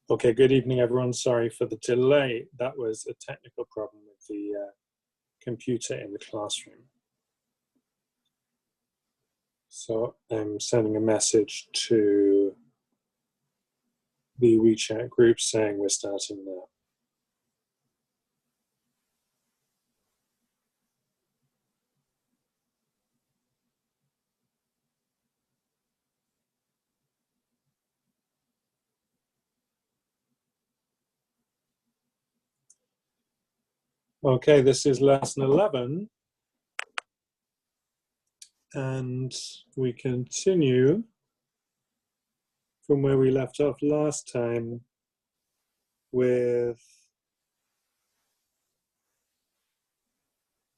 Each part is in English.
Okay, good evening, everyone. Sorry for the delay. That was a technical problem with the computer in the classroom. So I'm sending a message to the WeChat group saying we're starting now. Okay, this is lesson 11. And we continue from where we left off last time with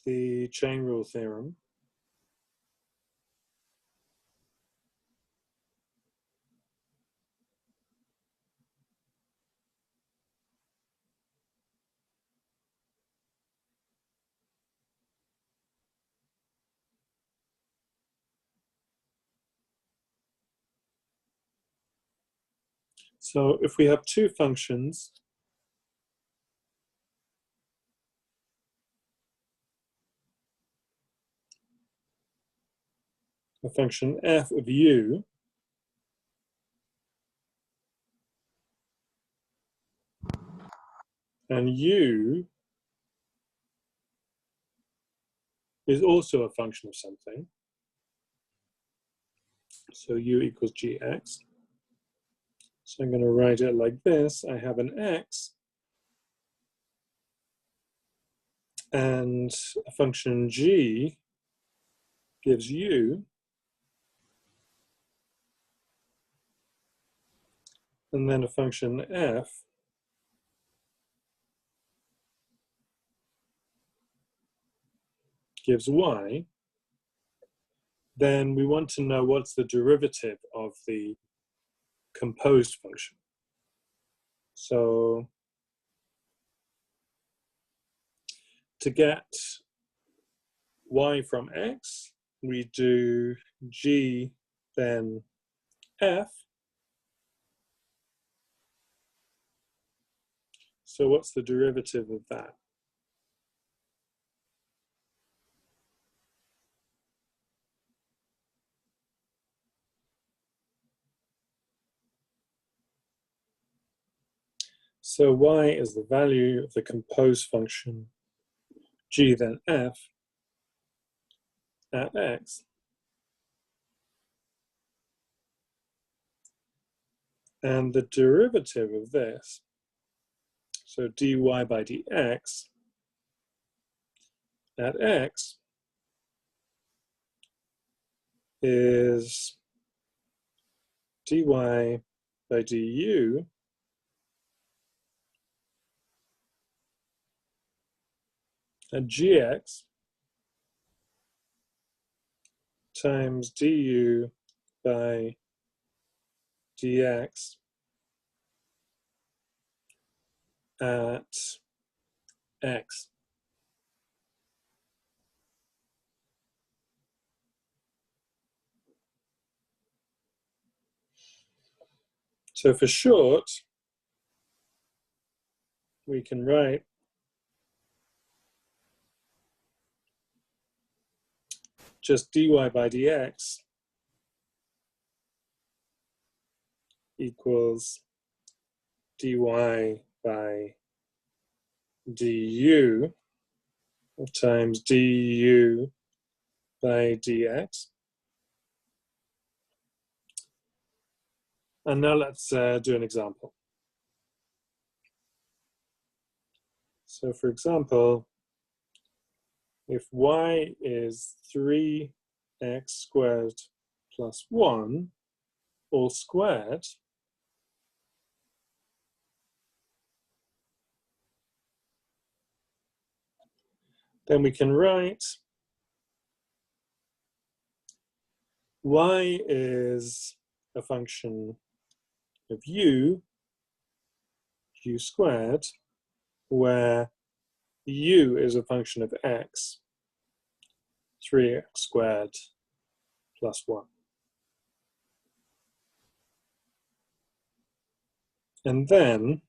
the chain rule theorem. So if we have two functions, a function f of u and u is also a function of something. So u equals gx. So I'm going to write it like this. I have an x and a function g gives u, and then a function f gives y. Then we want to know what's the derivative of the composed function. So to get y from x, we do g, then f. So what's the derivative of that? So y is the value of the composed function g, then f at x. And the derivative of this, so dy by dx at x, is dy by du at gx times du by dx at x. So for short, we can write just dy by dx equals dy by du times du by dx. And now let's do an example. So for example, if y is 3x squared plus 1 all squared, then we can write y is a function of u squared, where u is a function of x, 3x squared plus 1. And then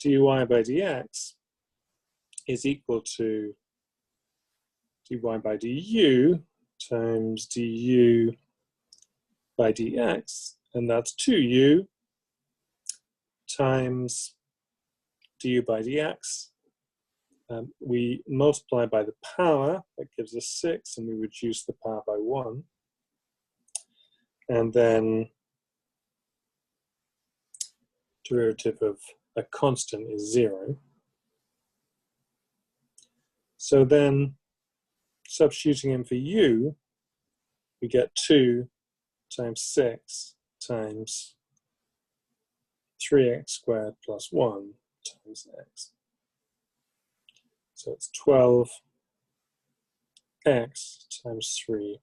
dy by dx is equal to dy by du times du by dx, and that's 2u times du by dx. We multiply by the power, that gives us 6, and we reduce the power by 1. And then derivative of a constant is 0. So then, substituting in for u, we get 2 times 6 times 3x squared plus 1 times x. So it's 12x times 3x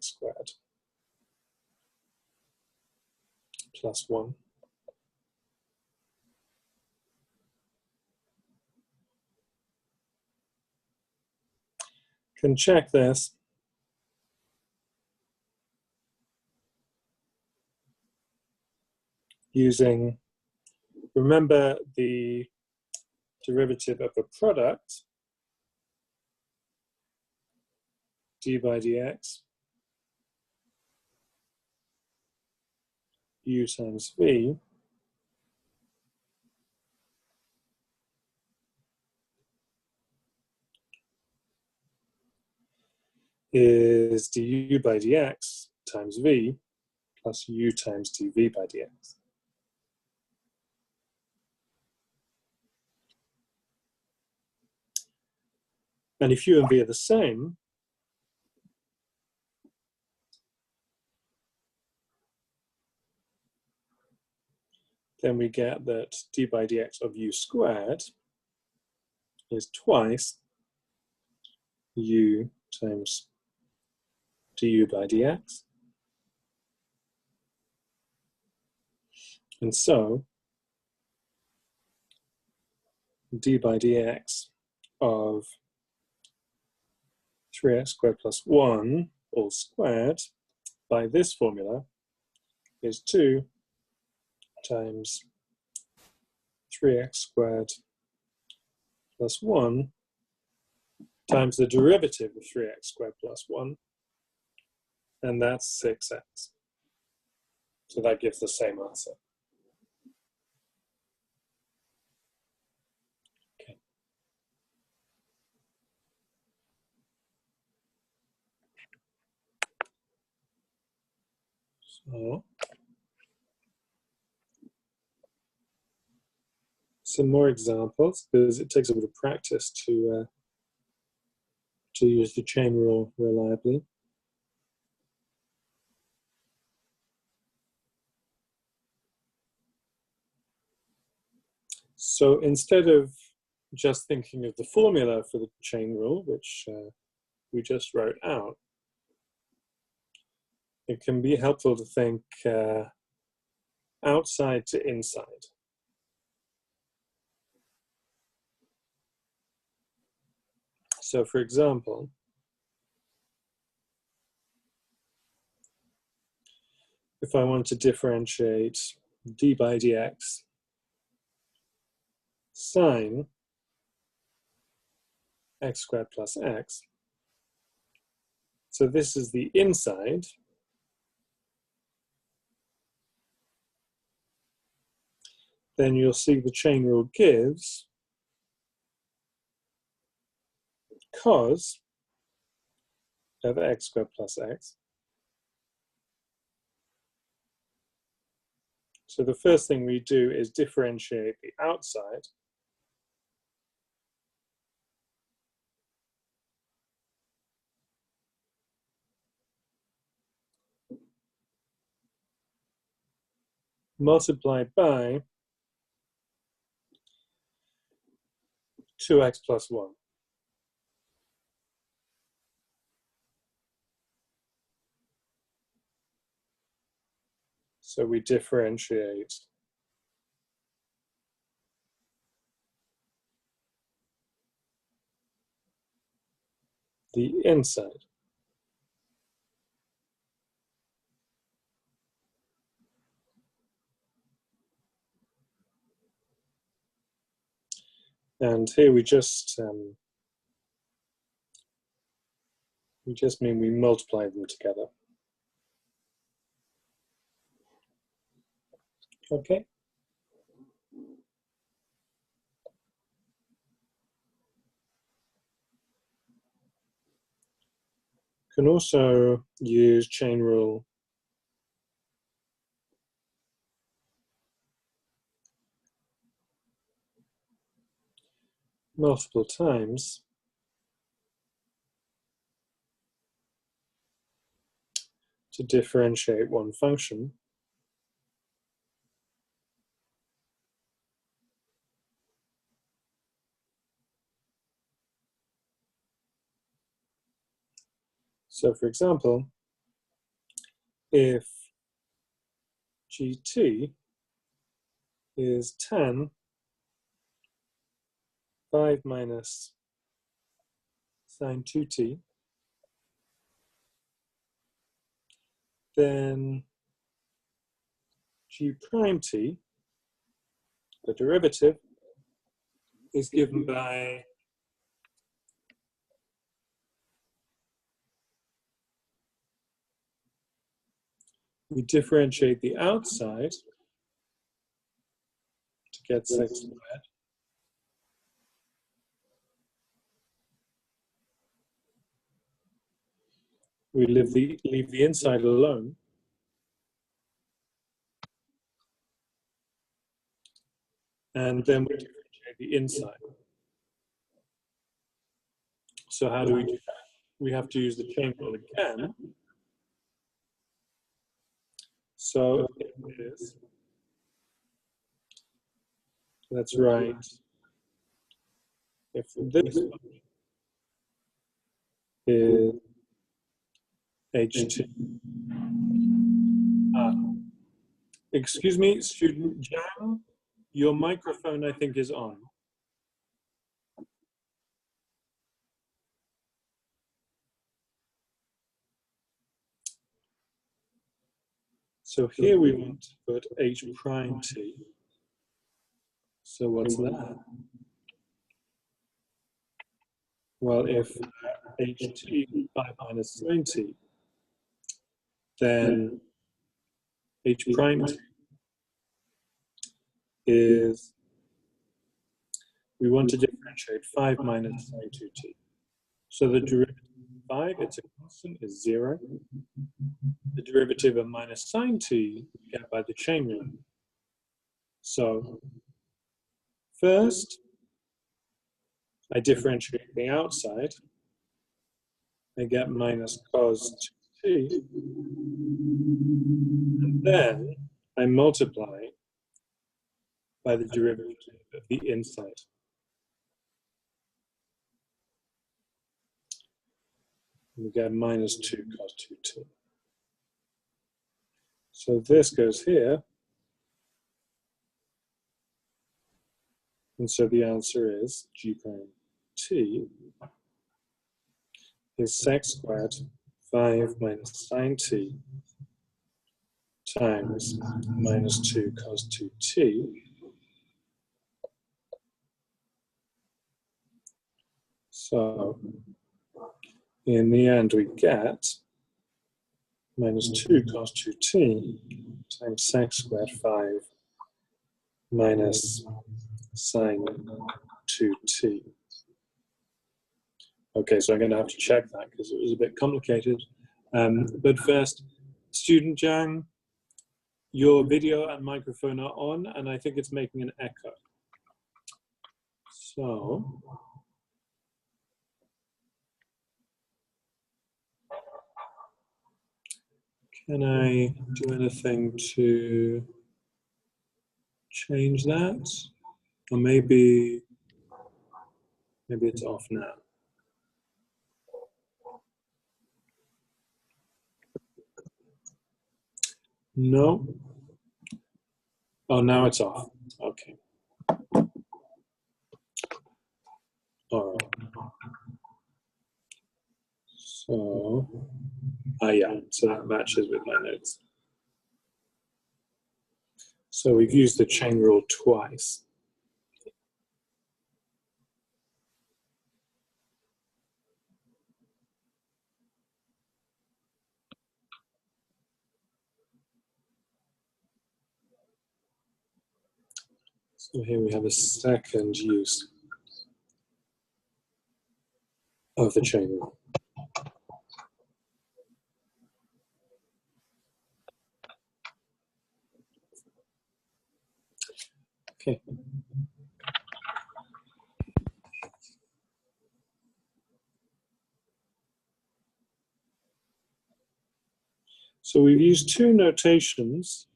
squared plus 1. Can check this using, remember the derivative of a product, d by dx, u times v, is du by dx times v plus u times dv by dx. And if u and v are the same, then we get that d by dx of u squared is twice u times du by dx. And so d by dx of 3x squared plus 1 all squared by this formula is 2 times 3x squared plus 1 times the derivative of 3x squared plus 1, and that's 6x. So that gives the same answer. Okay. So some more examples, because it takes a bit of practice to use the chain rule reliably. So instead of just thinking of the formula for the chain rule, which we just wrote out, it can be helpful to think outside to inside. So for example, if I want to differentiate d by dx sine x squared plus x, so this is the inside, then you'll see the chain rule gives cos of x squared plus x. So the first thing we do is differentiate the outside. Multiplied by 2x plus 1. So we differentiate the inside. And here we just mean we multiply them together. Okay. Can also use chain rule multiple times to differentiate one function. So for example, if gt is tan 5 minus sine 2t, then g prime t, the derivative, is given by we differentiate the outside to get sec squared. We leave the inside alone. And then we differentiate the inside. So how do we do that? We have to use the chain rule again. So it is, let's write, if this is H2. Excuse me, student Jan, your microphone I think is on. So here we want to put H prime T. So what's that? Well, if ht 5 minus sine t, then H prime T is, we want to differentiate 5 minus sine 2t. So the derivative of 5, it's a constant, is 0. The derivative of minus sine t we get by the chain rule. So first, I differentiate the outside. I get minus cos 2t. And then I multiply by the derivative of the inside. We get minus 2 cos 2t. So this goes here. And so the answer is g prime t is sec squared 5 minus sine t times minus 2 cos 2t. So in the end we get minus 2 cos 2t times sec squared 5 minus sine 2t. Okay, so I'm going to have to check that because it was a bit complicated. But first, student Zhang, your video and microphone are on, and I think it's making an echo. So, can I do anything to change that? Or maybe it's off now. No. Oh, now it's off. Okay. All right. So, yeah, so that matches with my notes. So we've used the chain rule twice. So here we have a second use of the chain rule. Okay. So we've used two notations,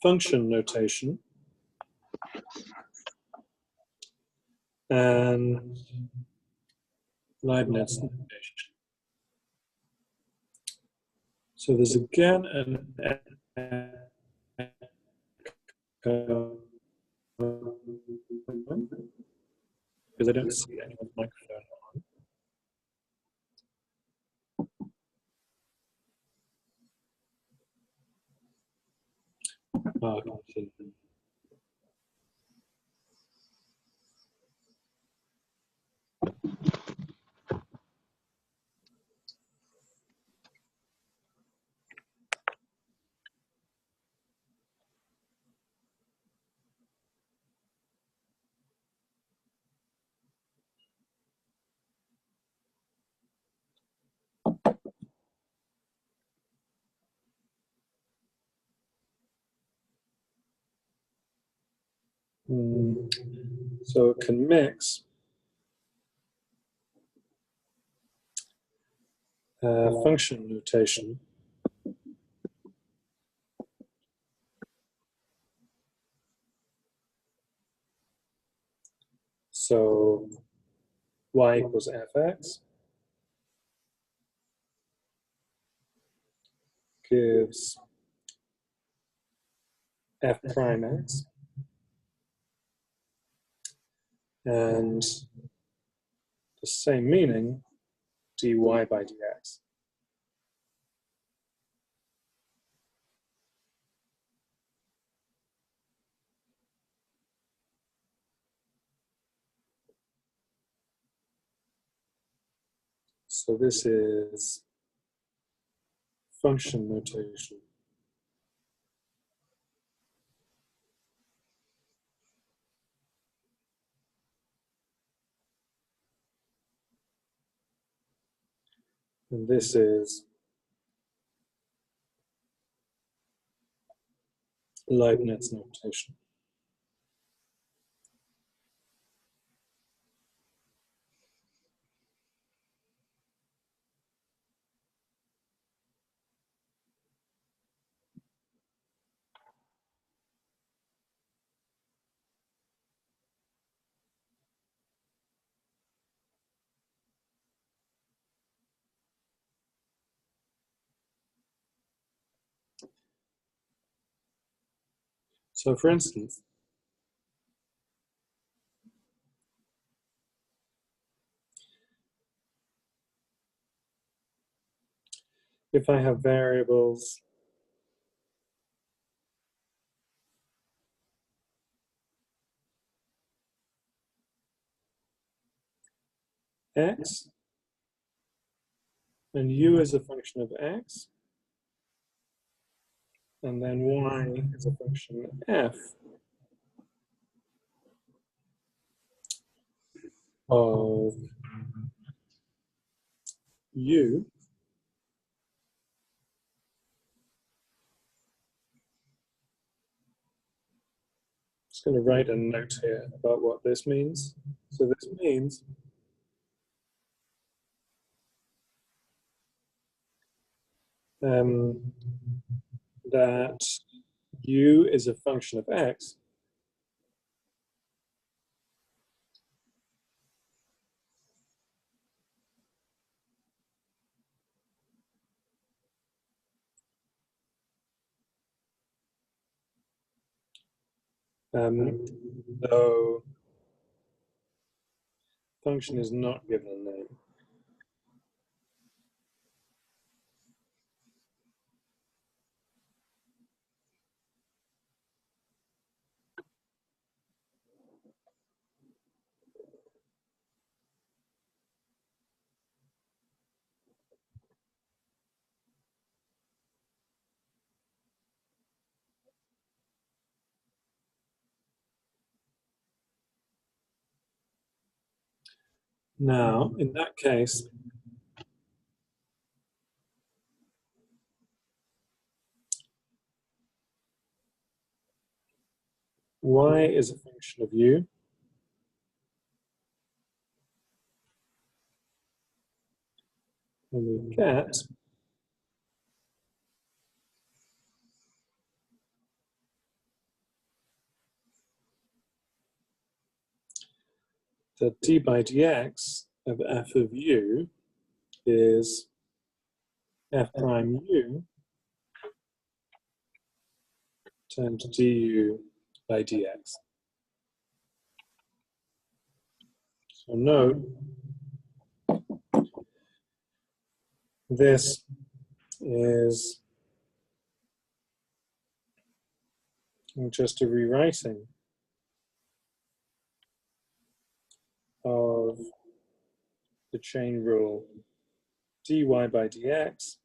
function notation and Leibniz notation. So there's again an echo because I don't see anyone's microphone on. Oh, I can't see. So it can mix function notation so y equals fx gives f prime x and the same meaning dy by dx. So this is function notation. And this is Leibniz notation. So for instance, if I have variables x and u is a function of x, and then y is a function of f of u, just going to write a note here about what this means. So this means that u is a function of x, though function is not given a name. Now, in that case, y is a function of u. And we get that d by dx of f of u is f prime u times du by dx. So note, this is just a rewriting of the chain rule dy by dx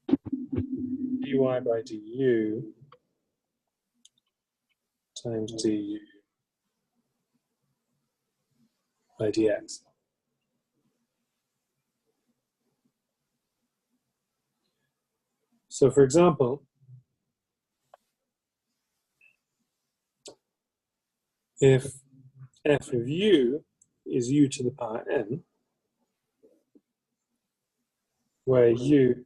dy by du times du by dx. So for example, if f of u is u to the power n, where u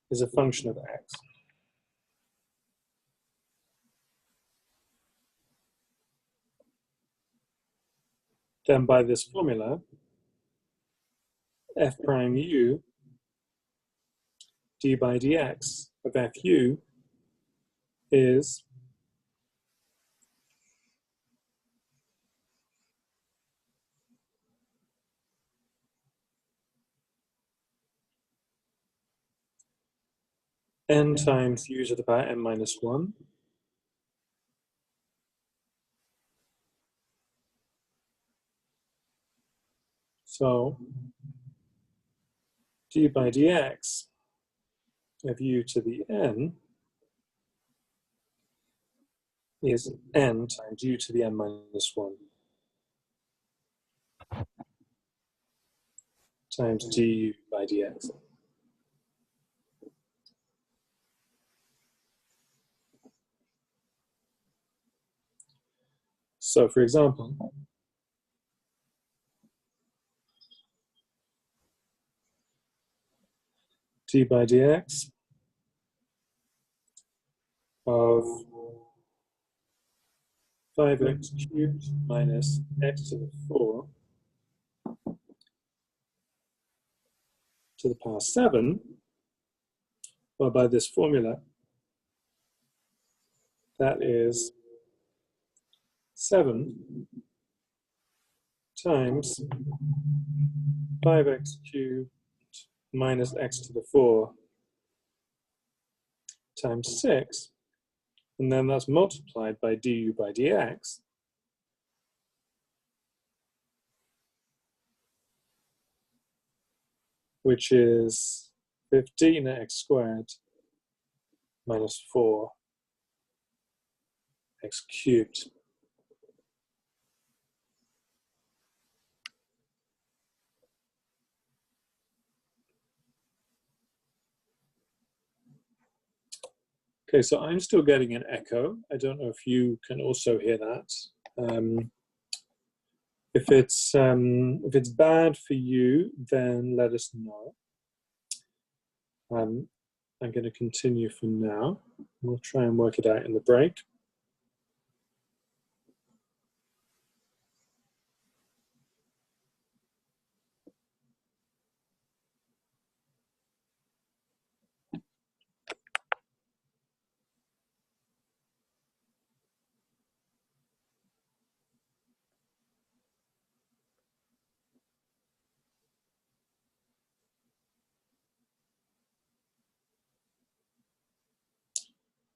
is a function of x, then by this formula, f prime u d by dx of fu is n times u to the power n minus 1 So d by dx of u to the n is n times u to the n minus 1 times du by dx. So for example, d by dx of 5x cubed minus x to the 4 to the power 7, well, by this formula, that is 7 times 5x cubed minus x to the 4 times 6, and then that's multiplied by du by dx, which is 15x squared minus 4x cubed. Okay, so I'm still getting an echo. I don't know if you can also hear that. If it's bad for you, then let us know. I'm going to continue for now. We'll try and work it out in the break.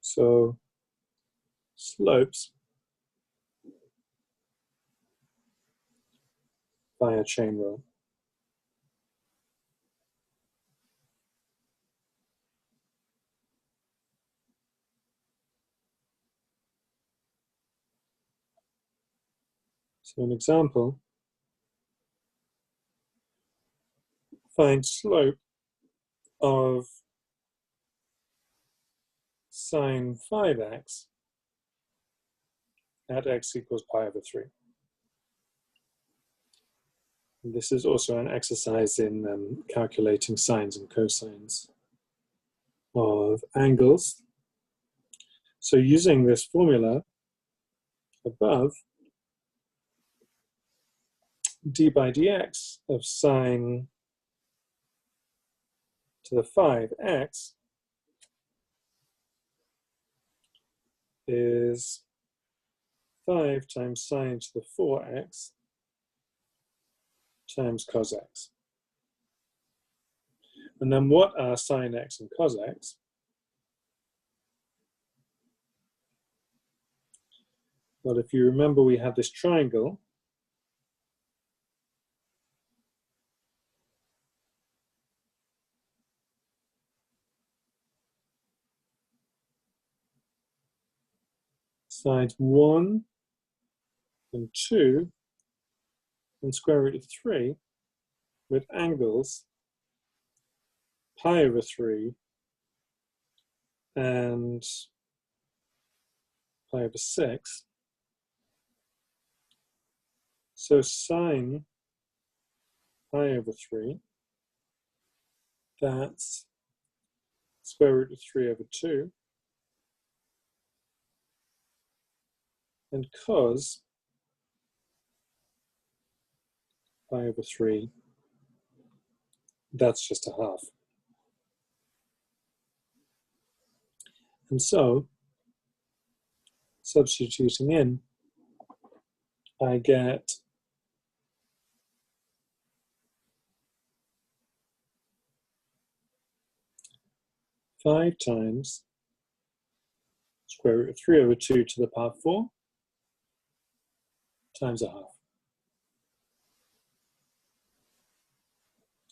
So slopes via chain rule. So an example, find slope of sine 5x at x equals pi over 3. And this is also an exercise in calculating sines and cosines of angles. So using this formula above, d by dx of sine to the 5x is 5 times sine to the 4x times cos x. And then what are sine x and cos x? Well, if you remember, we had this triangle. Sides 1 and 2 and square root of 3 with angles pi over 3 and pi over 6. So sine pi over 3, that's square root of 3 over 2. And cos pi over 3, that's just a half. And so, substituting in, I get 5 times square root of 3 over 2 to the power 4 times a half.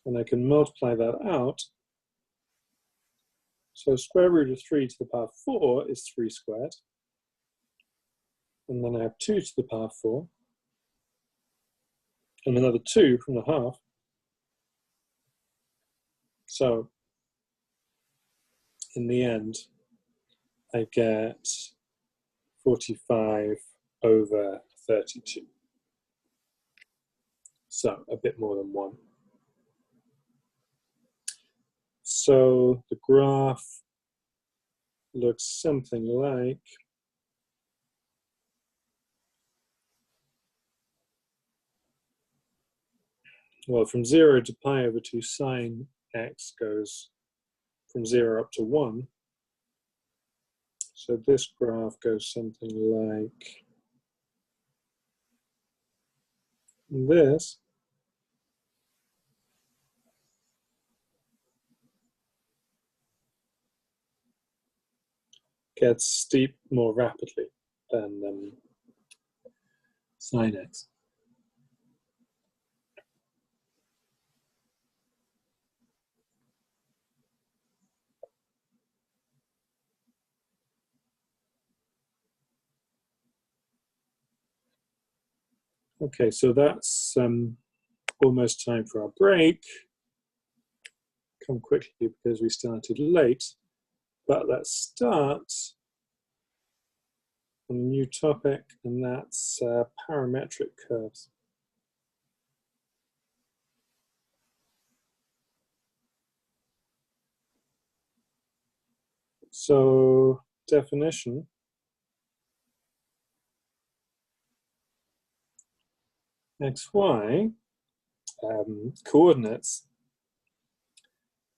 And I can multiply that out. So square root of 3 to the power 4 is 3 squared. And then I have 2 to the power 4. And another 2 from the half. So in the end, I get 45 over 32. So a bit more than 1. So the graph looks something like well, from 0 to pi over 2 sine x goes from 0 up to 1. So this graph goes something like this. Gets steep more rapidly than sine x. Okay, so that's almost time for our break. Come quickly because we started late, but let's start on a new topic, and that's parametric curves. So definition, xy coordinates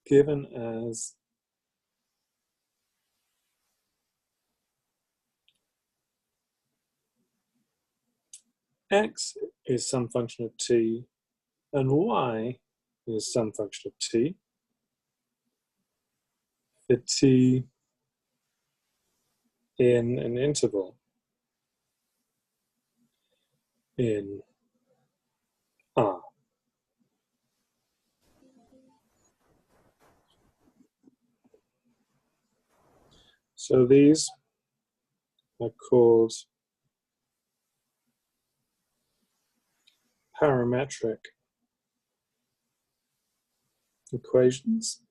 given as x is some function of t and y is some function of t for t in an interval in R. So these are called parametric equations.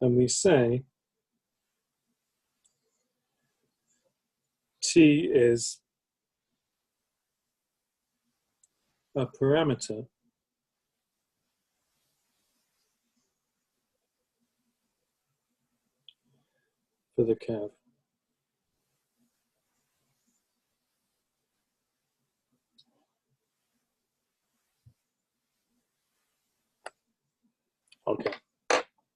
And we say T is a parameter for the curve. Okay.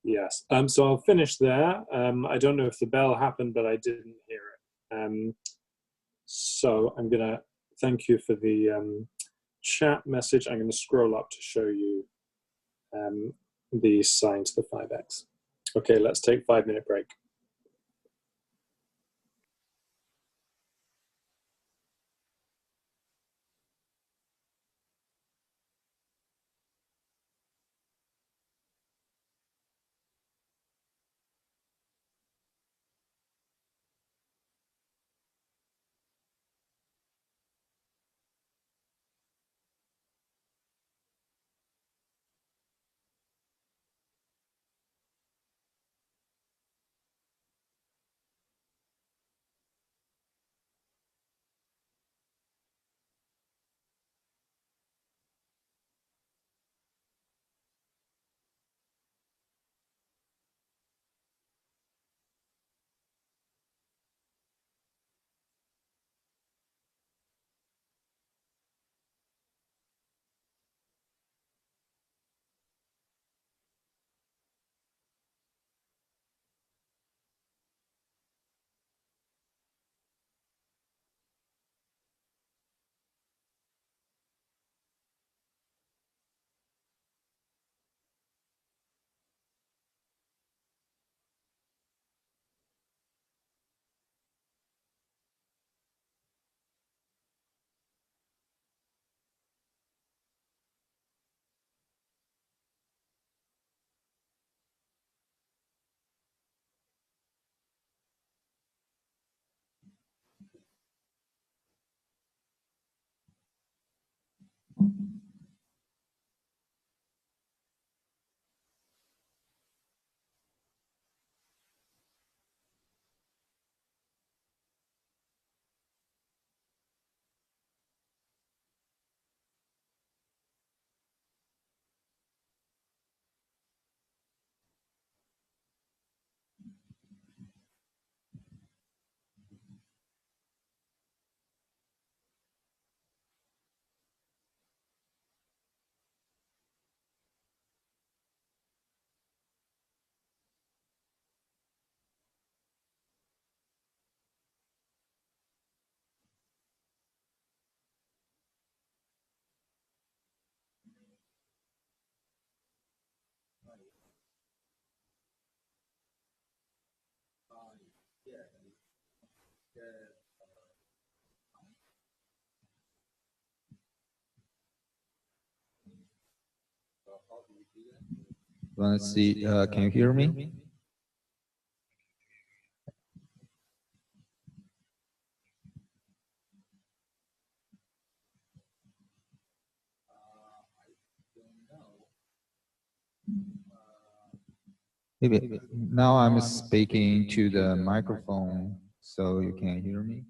Yes. So I'll finish there. I don't know if the bell happened, but I didn't hear it. So I'm going to thank you for the chat message. I'm going to scroll up to show you the sign to the 5x. Okay, let's take 5-minute break. Let's see, can you hear me? Maybe now I'm speaking to the microphone, so you can hear me.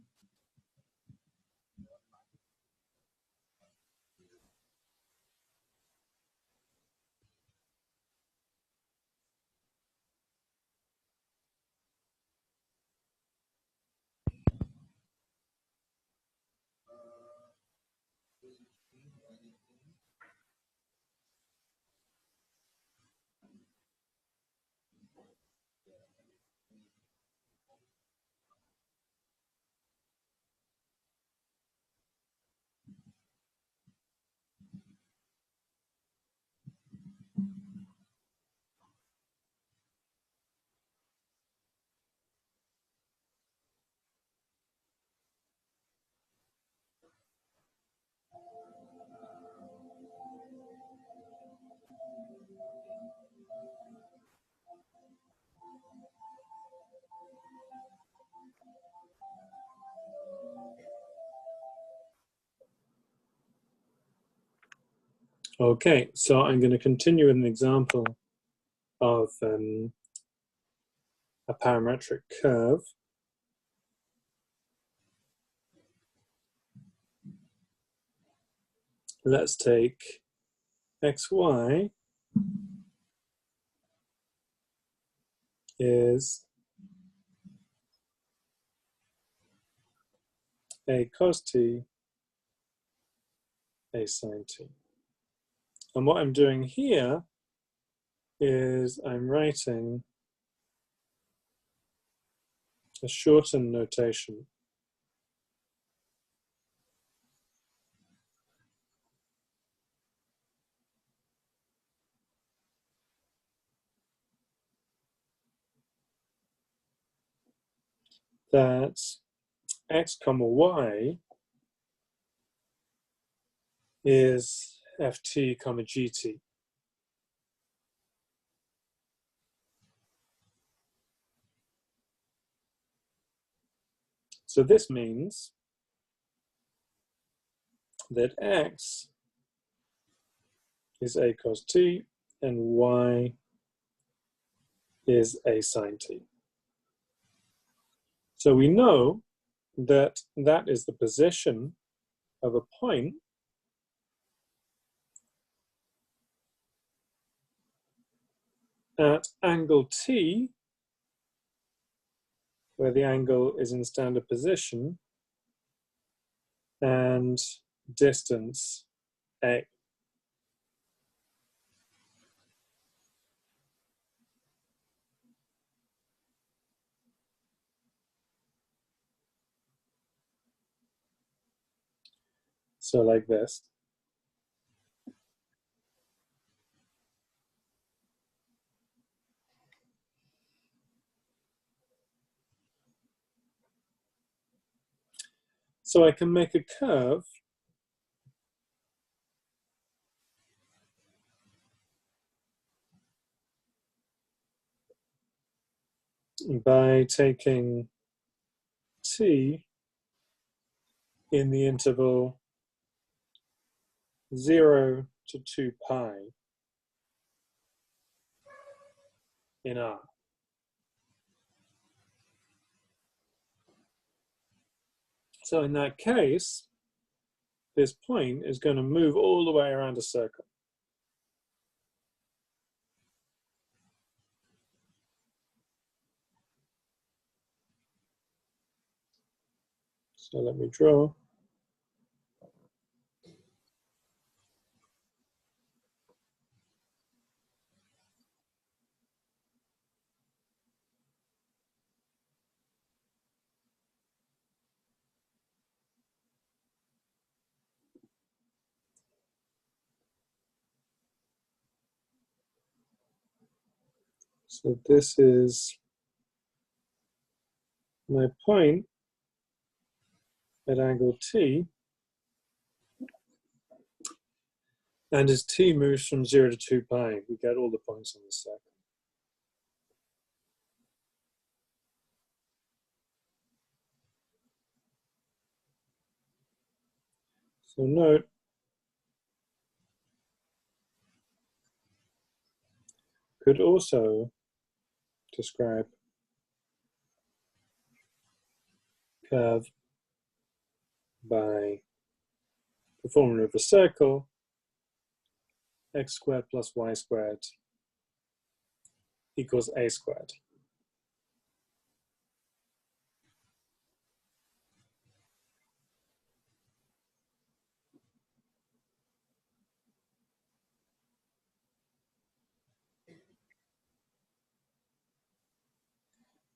Okay, so I'm going to continue with an example of a parametric curve. Let's take xy is a cos t, a sine t. And what I'm doing here is I'm writing a shortened notation. That x comma y is ft comma gt. So this means that x is a cos t and y is a sine t. So we know that that is the position of a point at angle t, where the angle is in standard position, and distance a. So like this. So I can make a curve by taking t in the interval 0 to 2 pi in R. So in that case, this point is going to move all the way around a circle. So let me draw. So this is my point at angle t, and as t moves from 0 to 2 pi, we get all the points on the circle. So note, could also describe curve by the formula of a circle, x squared plus y squared equals a squared.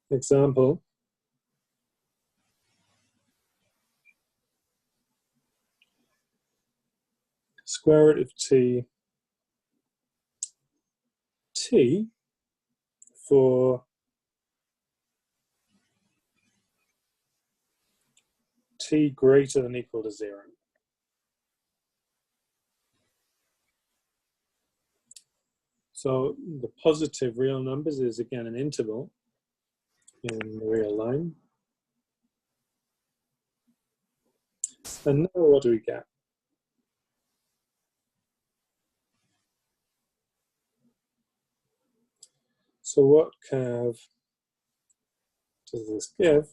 Example, square root of t for t greater than equal to 0. So the positive real numbers is again an interval in the real line. And now what do we get? So what curve does this give?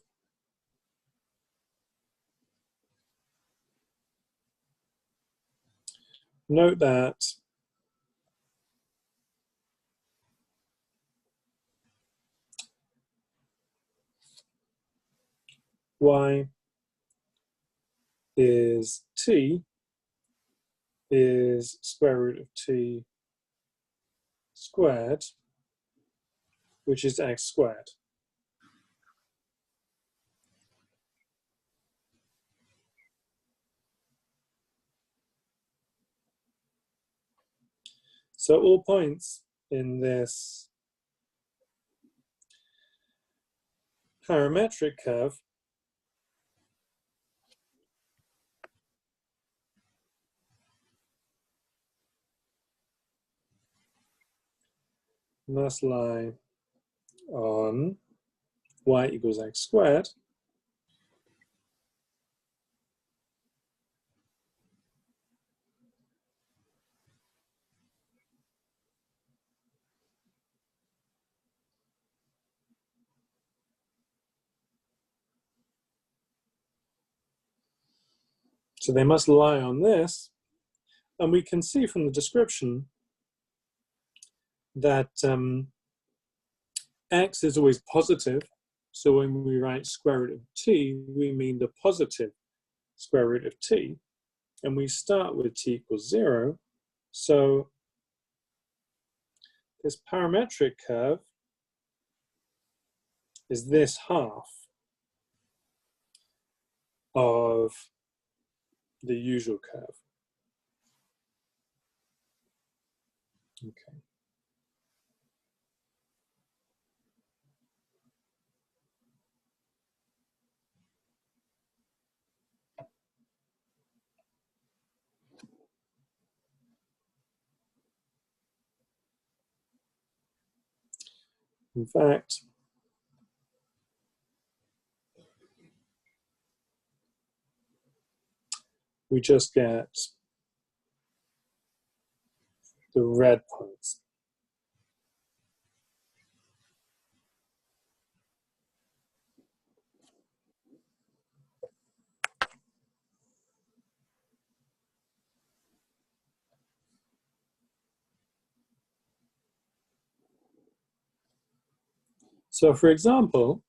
Note that y is t is square root of t squared, which is x squared. So all points in this parametric curve must lie on y equals x squared, so they must lie on this, and we can see from the description that x is always positive, so when we write square root of t, we mean the positive square root of t, and we start with t equals 0, so this parametric curve is this half of the usual curve. Okay. In fact, we just get the red points. So for example,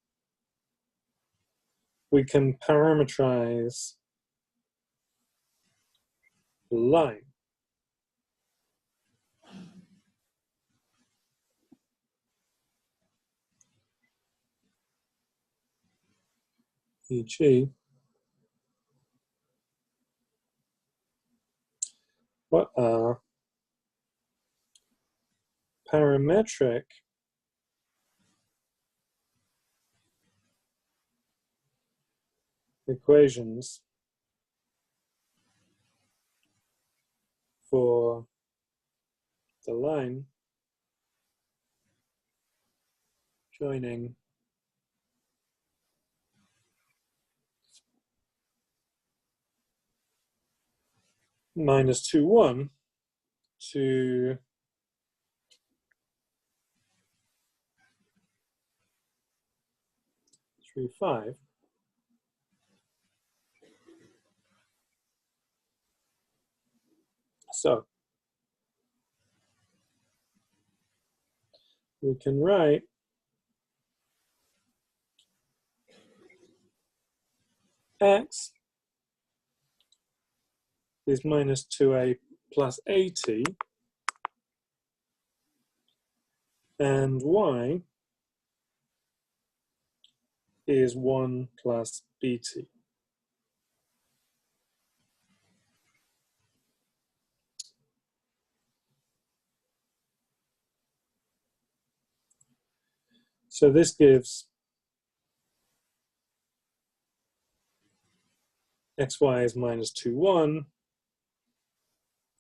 we can parameterize the line. E.g., what are parametric equations for the line joining -2, 1 to 3, 5. So we can write x is -2a plus at, and y is 1 plus bt. So this gives xy is -2, 1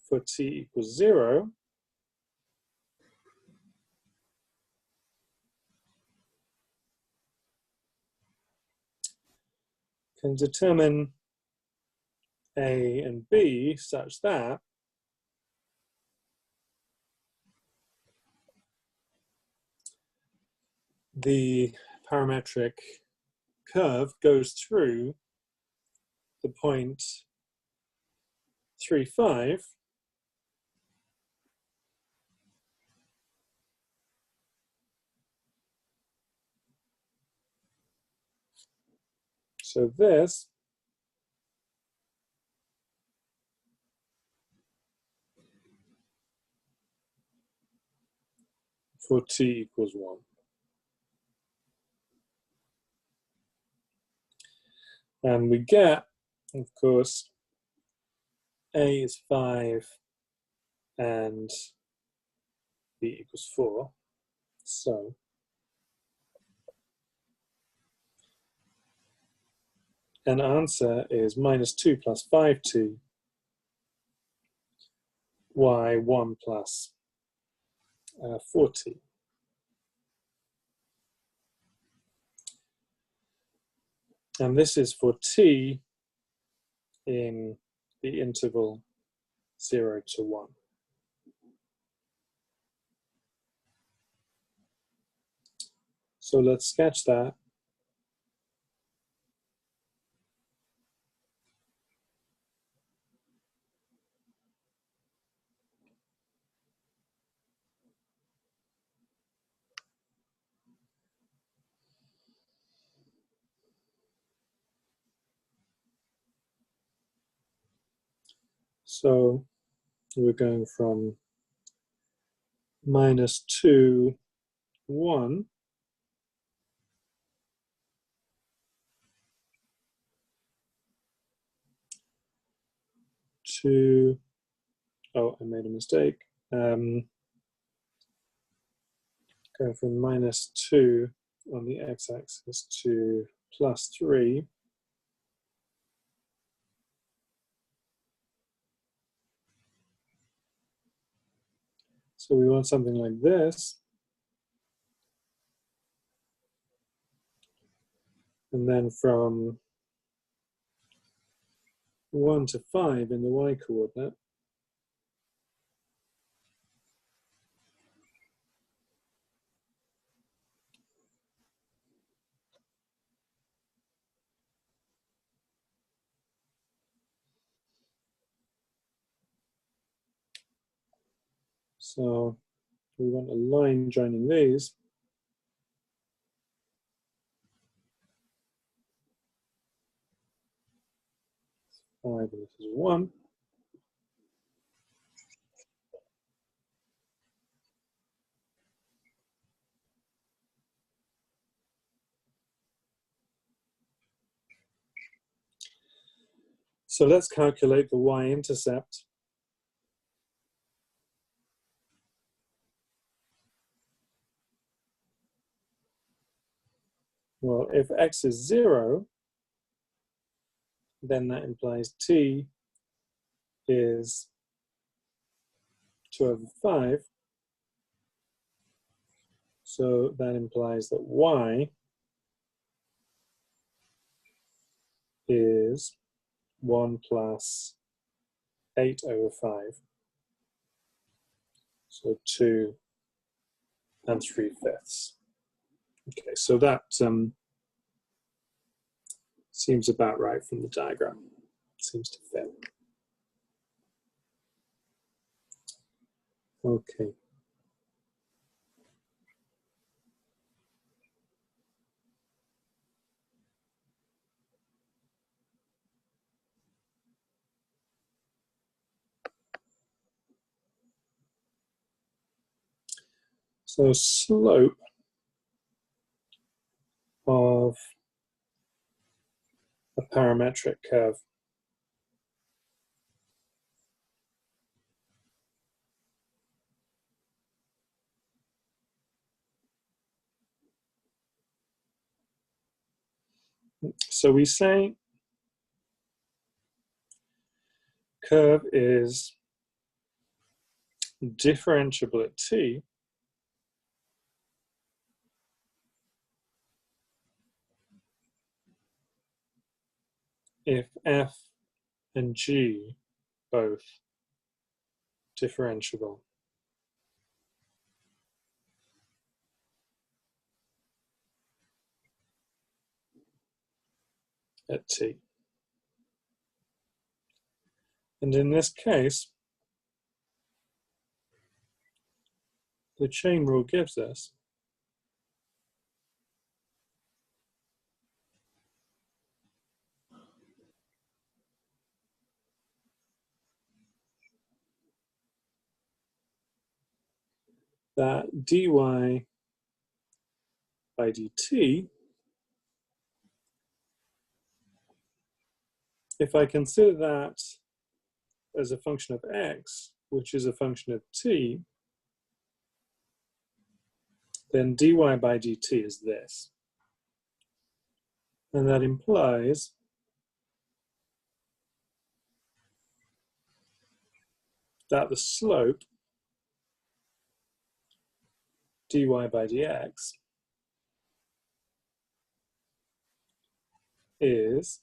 for t equals 0. Can determine a and b such that the parametric curve goes through the point 3,5, so this for t equals 1. And we get, of course, a is 5 and b equals 4. So an answer is -2 plus 5t, y 1 plus 4t. And this is for t in the interval 0 to 1. So let's sketch that. So we're going from -2, 1 to, oh, I made a mistake. Going from -2 on the x-axis to +3. So we want something like this. And then from 1 to 5 in the y-coordinate. So we want a line joining these. And this is 1. So let's calculate the y-intercept. Well, if x is 0, then that implies t is 2/5. So that implies that y is 1 plus 8/5. So 2 3/5. Okay, so that seems about right from the diagram. Seems to fit. Okay. So slope of a parametric curve. So we say curve is differentiable at t if f and g both differentiable. at t. And in this case, the chain rule gives us that dy by dt, if I consider that as a function of x, which is a function of t, then dy by dt is this. And that implies that the slope dy by dx is,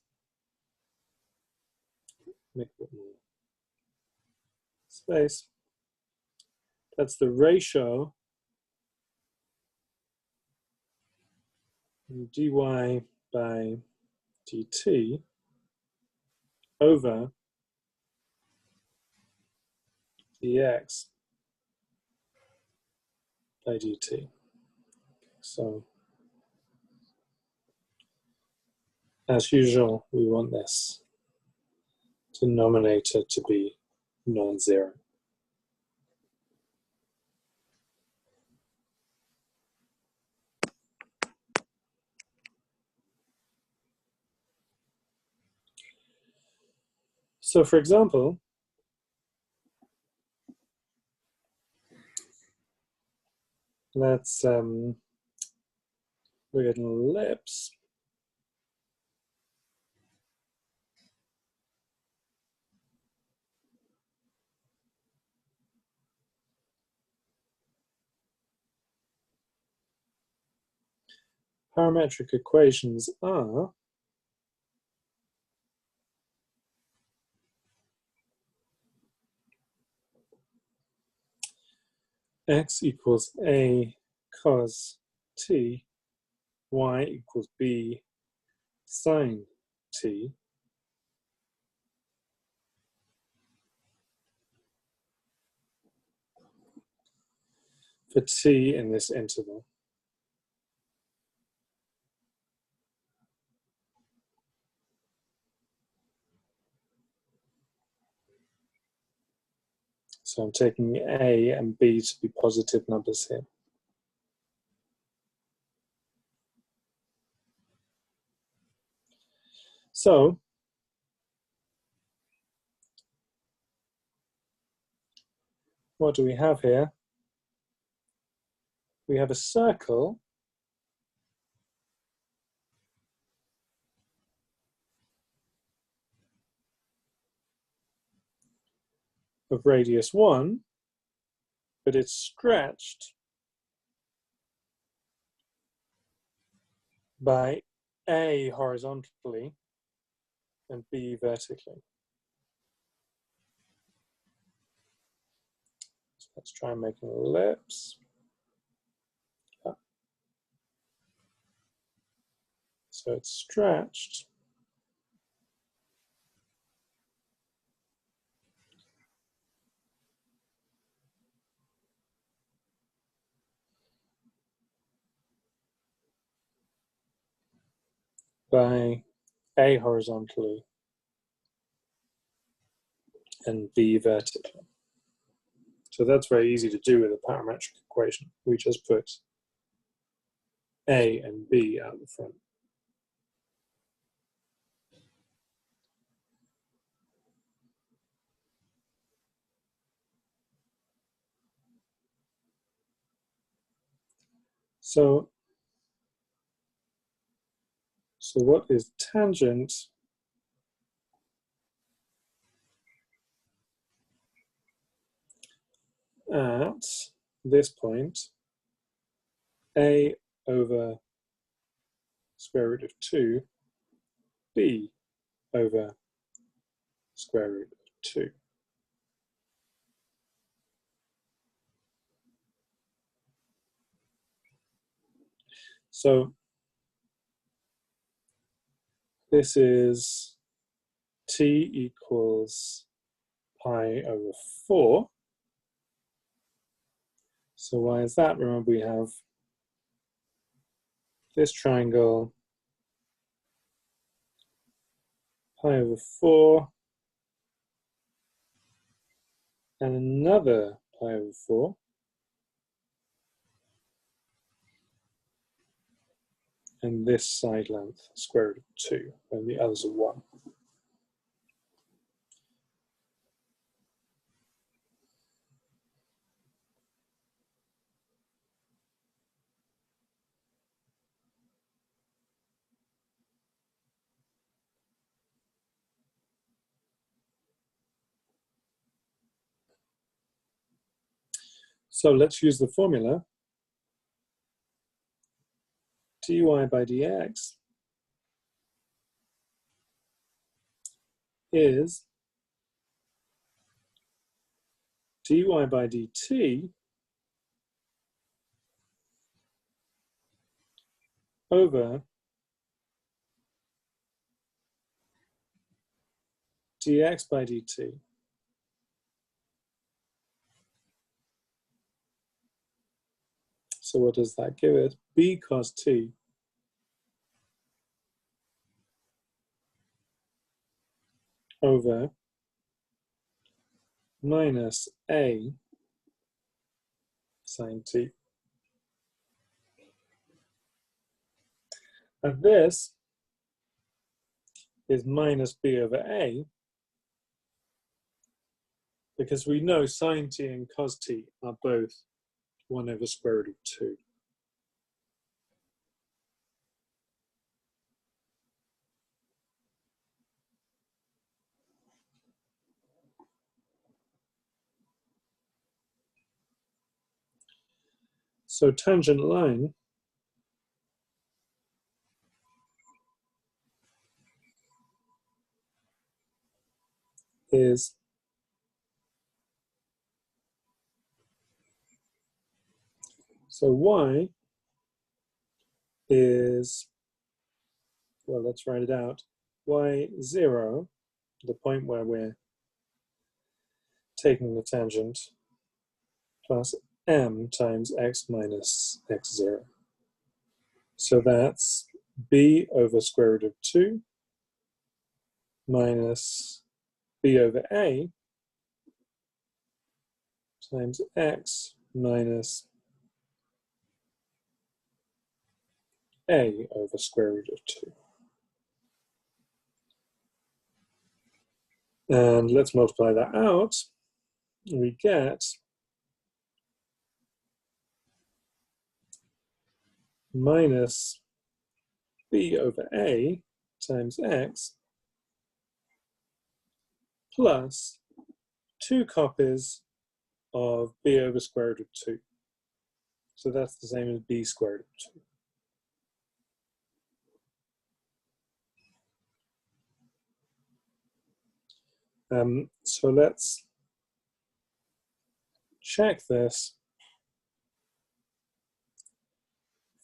make a bit more space, that's the ratio dy by dt over dx by dt. So as usual, we want this denominator to be non-zero. So for example, let's look at an ellipse. Parametric equations are x equals a cos t, y equals b sine t, for t in this interval. So I'm taking a and b to be positive numbers here. So what do we have here? We have a circle of radius 1, but it's stretched by a horizontally and b vertically. So let's try and make an ellipse. Yeah. So it's stretched by a horizontally and b vertically. So that's very easy to do with a parametric equation. We just put a and b out the front. So what is tangent at this point? A over square root of 2, b over square root of 2. So This is t equals pi over 4. So why is that? Remember, we have this triangle, pi over 4, and another pi over 4. And this side length, square root of 2, and the others are 1. So let's use the formula. dy by dx is dy by dt over dx by dt. So what does that give us? B cos t over minus a sine t. And this is minus b over a, because we know sine t and cos t are both 1 over square root of 2. So tangent line is y is, well, let's write it out. Y0, the point where we're taking the tangent, plus m times x minus x0. So that's b over square root of 2 minus b over a times x minus a over square root of 2. And let's multiply that out. We get minus b over a times x plus 2 copies of b over square root of 2. So that's the same as b square root of 2. So let's check this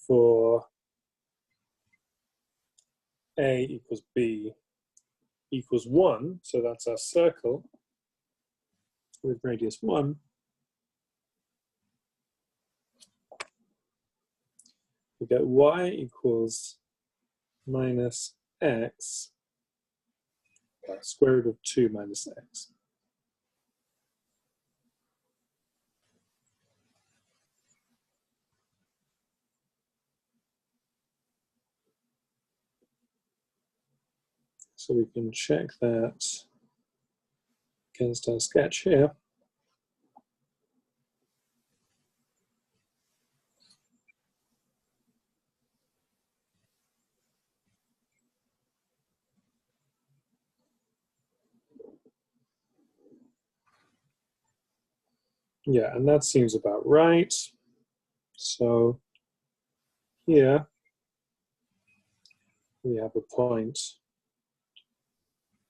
for a equals b equals 1. So that's our circle with radius 1. We get y equals minus x square root of 2 minus x. So we can check that against our sketch here. Yeah, and that seems about right. So here we have a point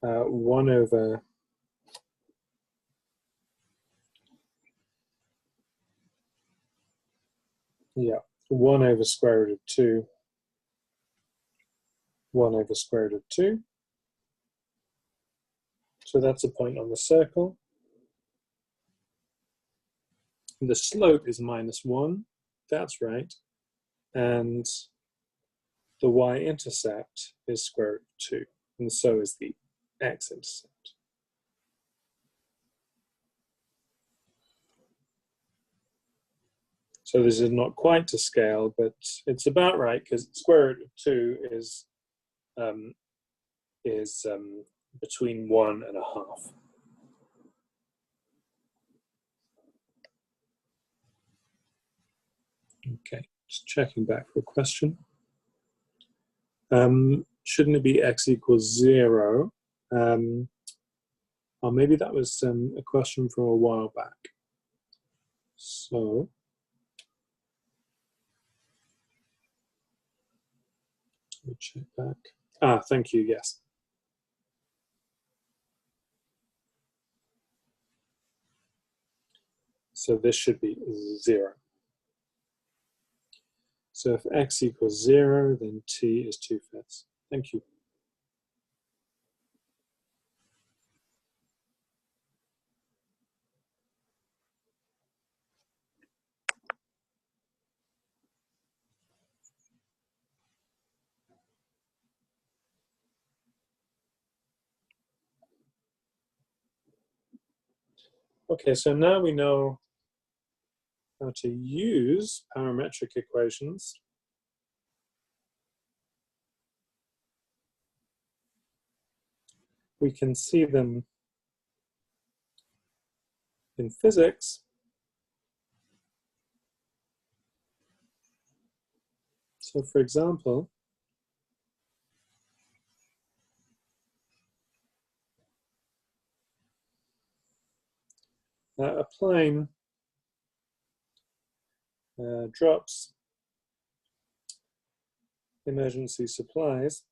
1 over yeah, 1 over square root of 2 1 over square root of 2. So that's a point on the circle. The slope is -1, that's right. And the y-intercept is square root of 2, and so is the x-intercept. So this is not quite to scale, but it's about right, because square root of 2 is between 1 and 1/2. Okay, just checking back for a question. Shouldn't it be x equals 0? Or maybe that was a question from a while back. So let me check back. Ah, thank you, yes. So this should be 0. So if x equals 0, then t is 2/5. Thank you. Okay, so now we know how to use parametric equations. We can see them in physics. So for example, a plane drops emergency supplies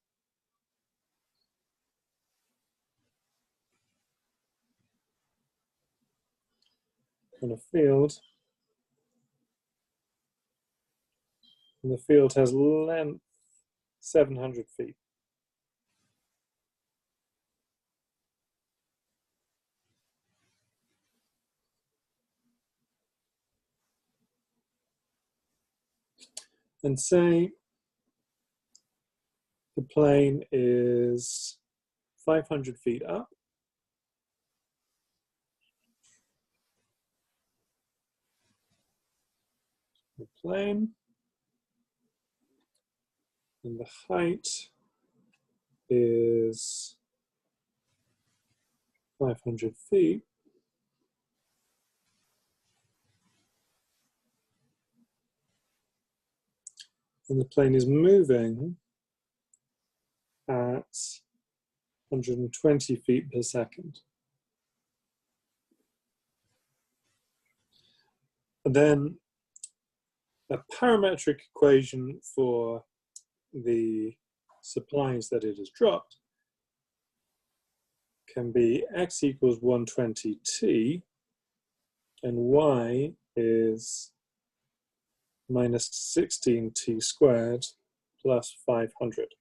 on a field, and the field has length 700 feet. And say the plane is 500 feet up. The plane, and the height is 500 feet. And the plane is moving at 120 feet per second. And then a parametric equation for the supplies that it has dropped can be x equals 120t, and y is minus 16t squared plus 500.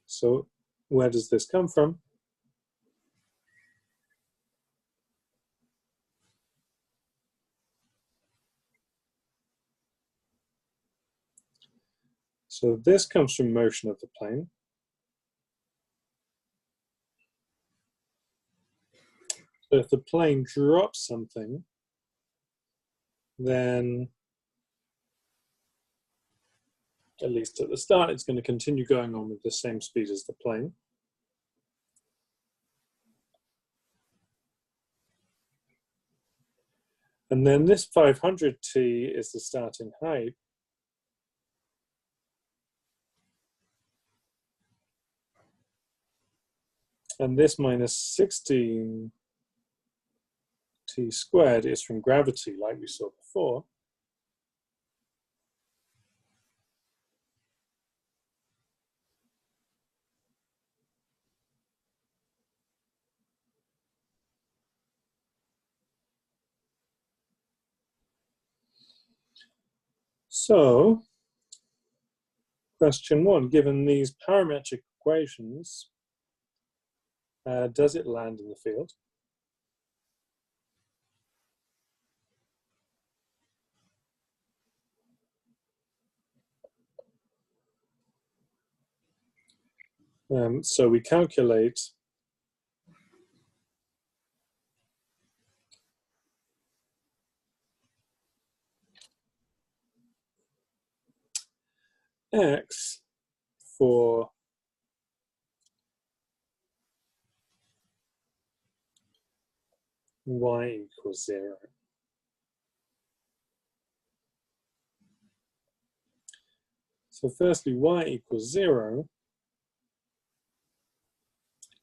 So where does this come from? So this comes from motion of the plane. So if the plane drops something, then at least at the start, it's going to continue going on with the same speed as the plane. And then this 500t is the starting height. And this minus 16t squared is from gravity, like we saw before. So, Question 1, given these parametric equations, does it land in the field? So we calculate x for y equals 0. So firstly, y equals 0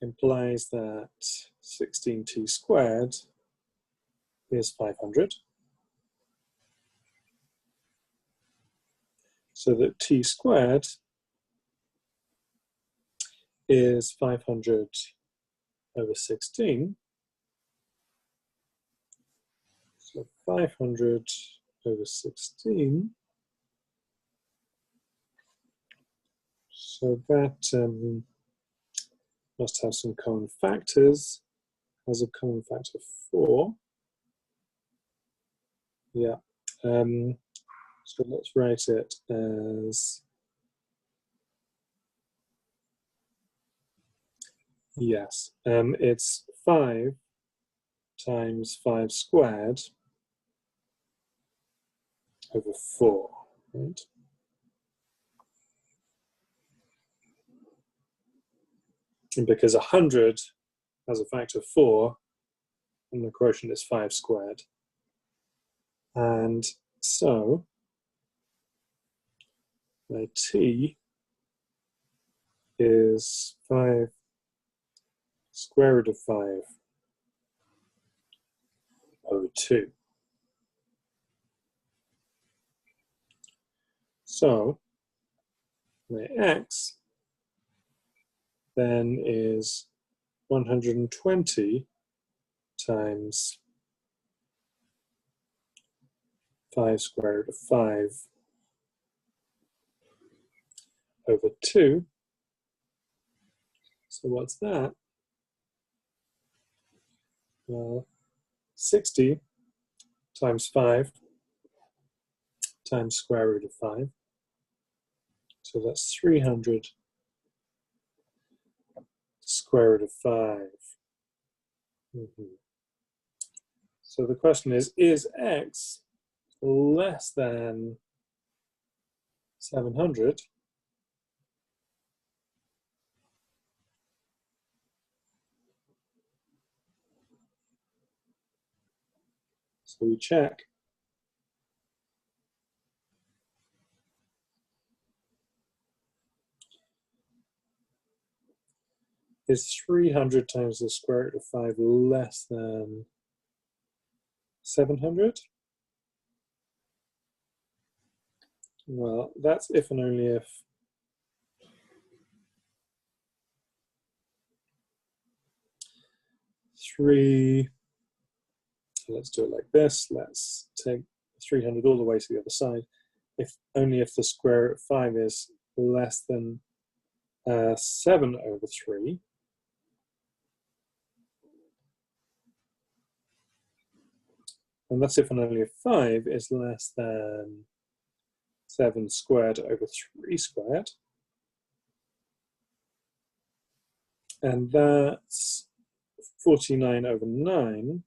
implies that 16t squared is 500. So that t squared is 500 over 16. So 500 over 16. So that must have some common factors. Has a common factor 4. Yeah. So let's write it as, yes, it's 5 times 5 squared over 4, right? And because 100 has a factor 4, and the quotient is 5 squared. And so my t is 5 square root of 5 over 2. So my x then is 120 times 5 square root of 5 over 2. So what's that? Well, 60 times 5 times square root of 5. So that's 300 square root of 5. So the question is x less than 700? So we check. Is 300 times the square root of 5 less than 700? Well, that's if and only if let's do it like this. Let's take 300 all the way to the other side. If only if the square root of 5 is less than 7 over 3. And that's if and only if 5 is less than 7 squared over 3 squared. And that's 49 over 9.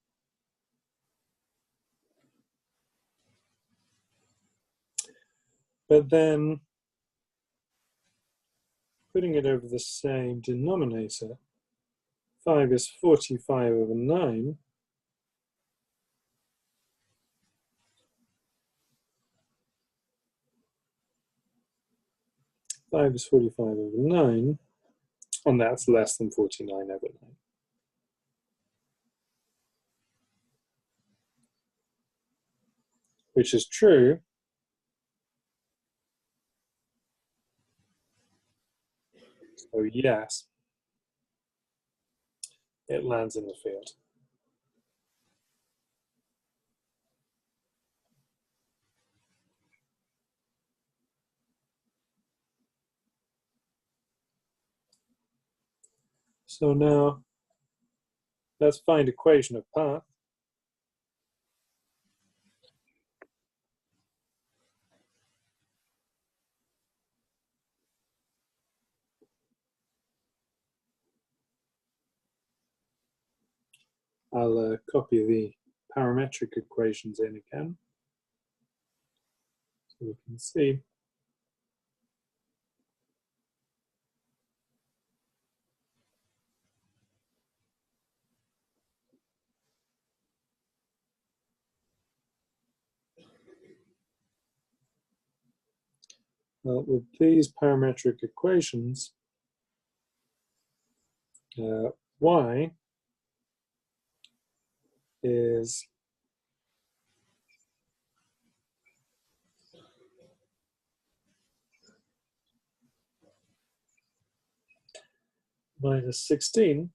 But then putting it over the same denominator, 5 is 45 over 9. Five is 45 over 9, and that's less than 49 over 9. Which is true. So yes, it lands in the field. So now let's find equation of path. I'll copy the parametric equations in again, so we can see. Well, with these parametric equations, y is minus 16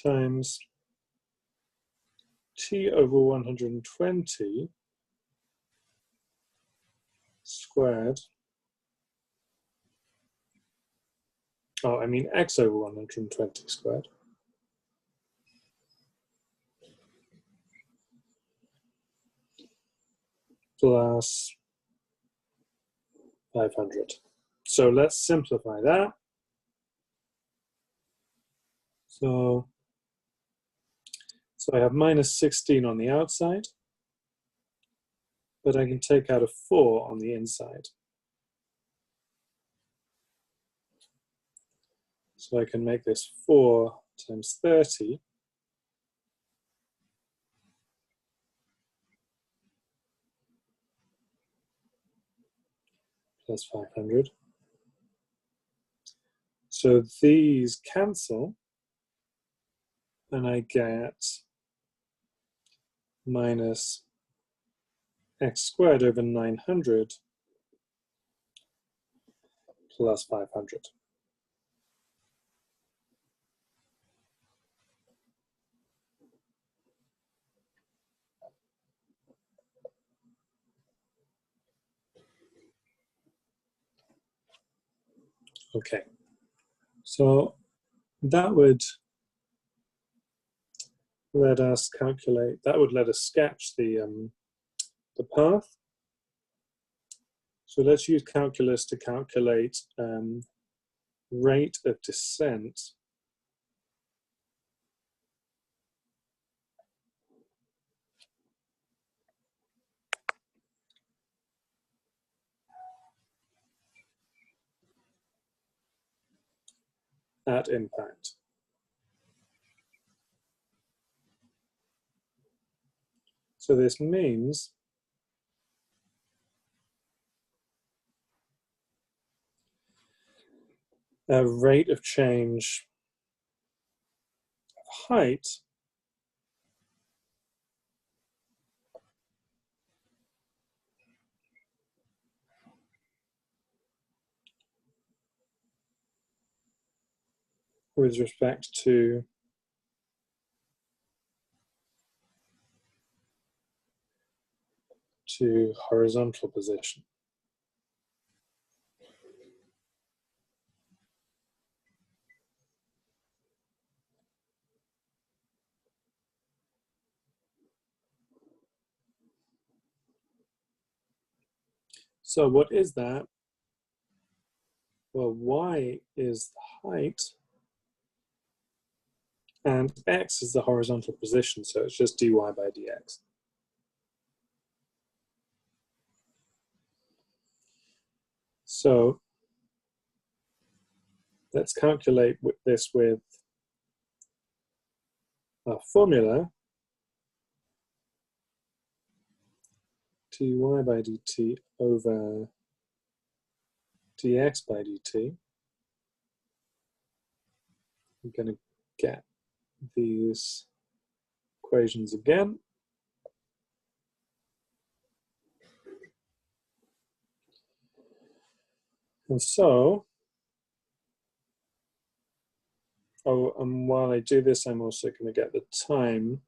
times t over 120 squared. Oh, I mean x over 120 squared. Plus 500. So let's simplify that. So I have minus 16 on the outside, but I can take out a 4 on the inside. So I can make this 4 times 30 plus 500. So these cancel, and I get minus x squared over 900 plus 500. Okay, so that would let us calculate, that would let us sketch the path. So let's use calculus to calculate rate of descent at impact. So this means a rate of change of height with respect to horizontal position. So what is that? Well, y is the height, and x is the horizontal position, so it's just dy by dx. So let's calculate this with our formula. dy by dt over dx by dt. I'm going to get these equations again. And so, and while I do this, I'm also going to get the time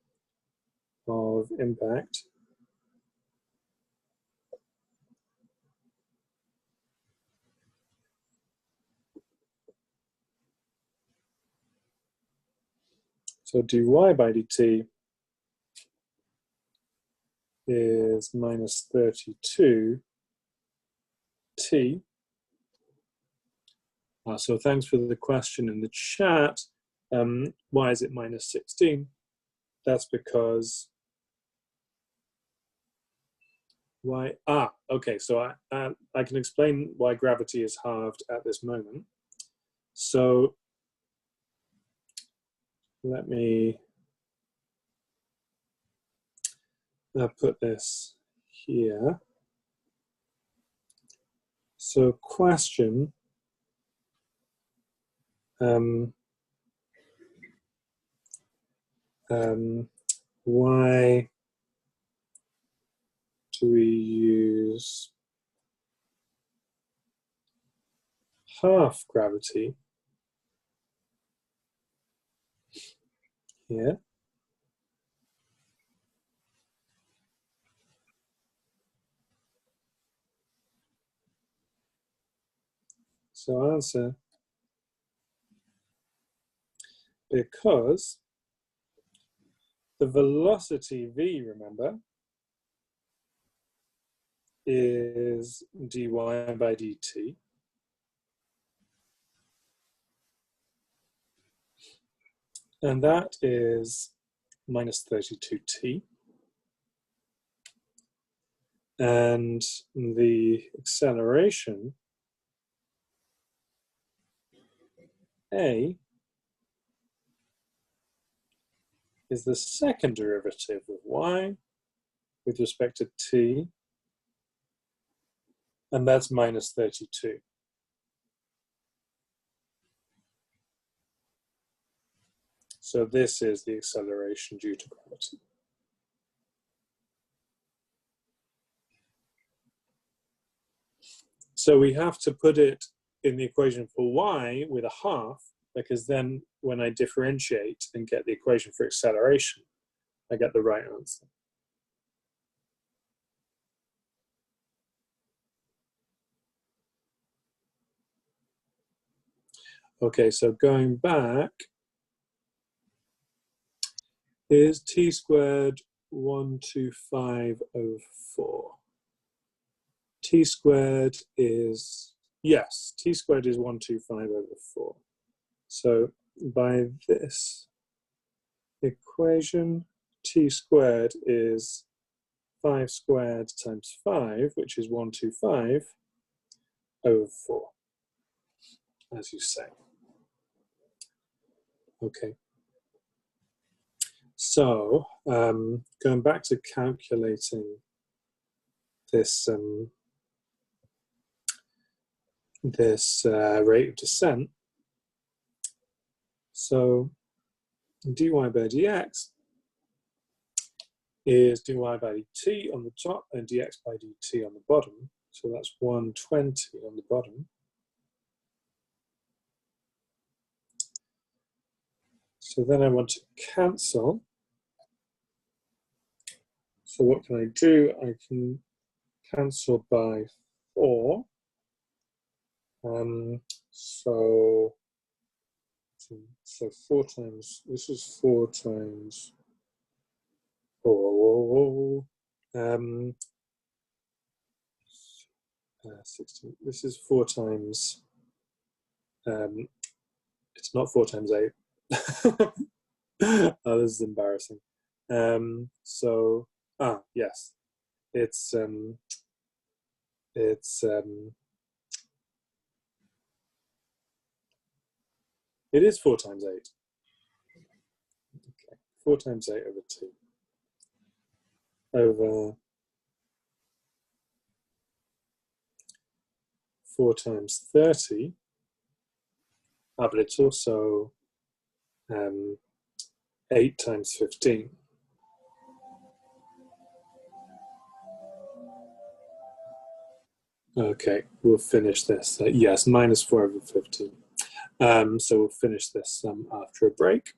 of impact. So dy by dt is minus 32t. So thanks for the question in the chat. Why is it minus 16? That's because why? Okay, so I can explain why gravity is halved at this moment. So let me put this here. So question, why do we use half gravity here? So answer, because the velocity v, remember, is dy by dt. And that is minus 32t. And the acceleration, a, is the second derivative of y with respect to t, and that's minus 32. So this is the acceleration due to gravity. So we have to put it in the equation for y with a half, because then when I differentiate and get the equation for acceleration, I get the right answer. Okay, so going back, is t squared 125 over 4? T squared is, yes, t squared is 125 over 4. So by this equation, t squared is 5 squared times 5, which is 125 over 4, as you say. Okay. So going back to calculating this rate of descent, so dy by dx is dy by dt on the top and dx by dt on the bottom. So that's 120 on the bottom. So then I want to cancel. So what can I do? I can cancel by 4. So 4 times, this is 4 times 16. This is 4 times, it's not 4 times 8. Oh, this is embarrassing. Yes, it is 4 times 8. Okay, 4 times 8 over 2 over 4 times 30. But it's also 8 times 15. Okay, we'll finish this. Yes, minus 4 over 15. So we'll finish this after a break.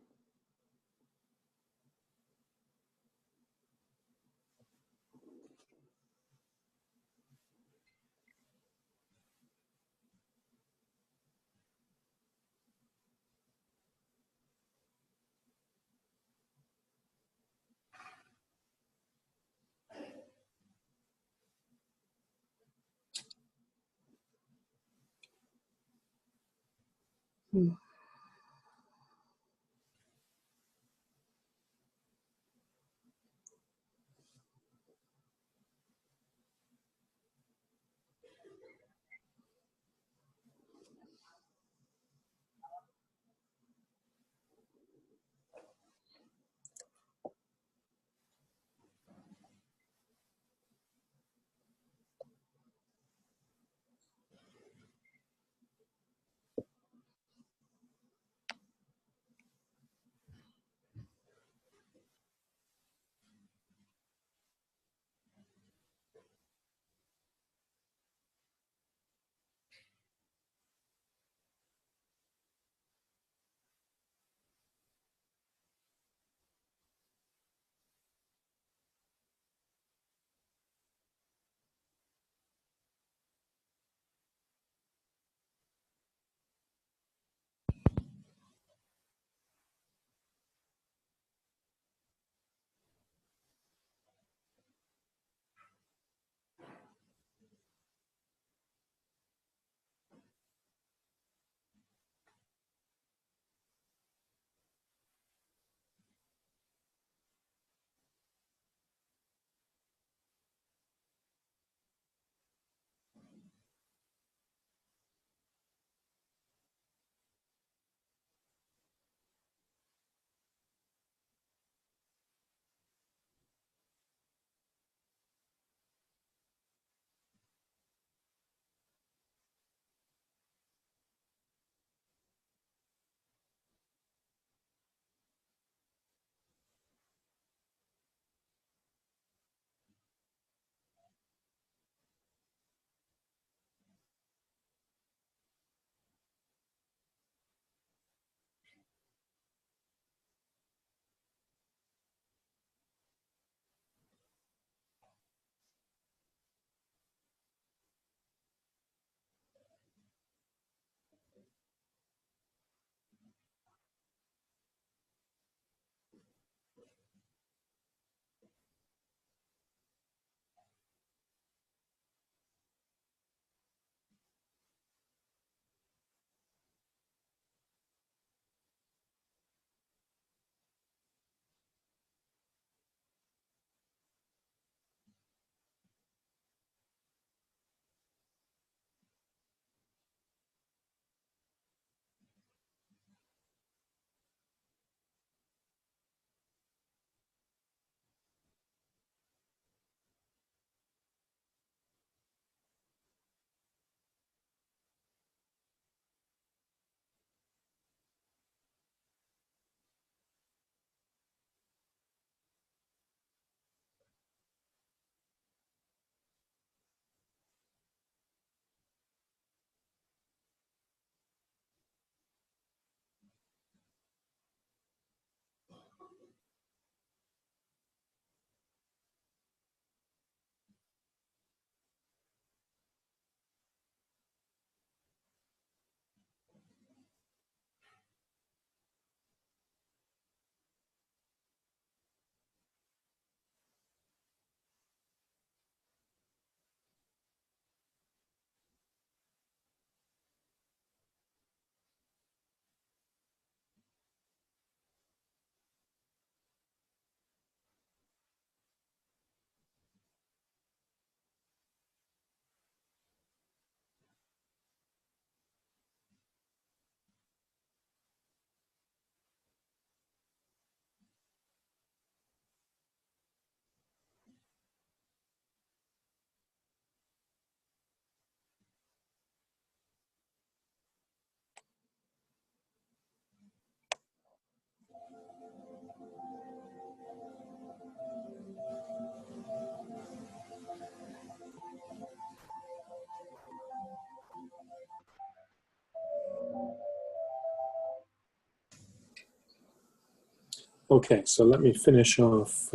Okay, so let me finish off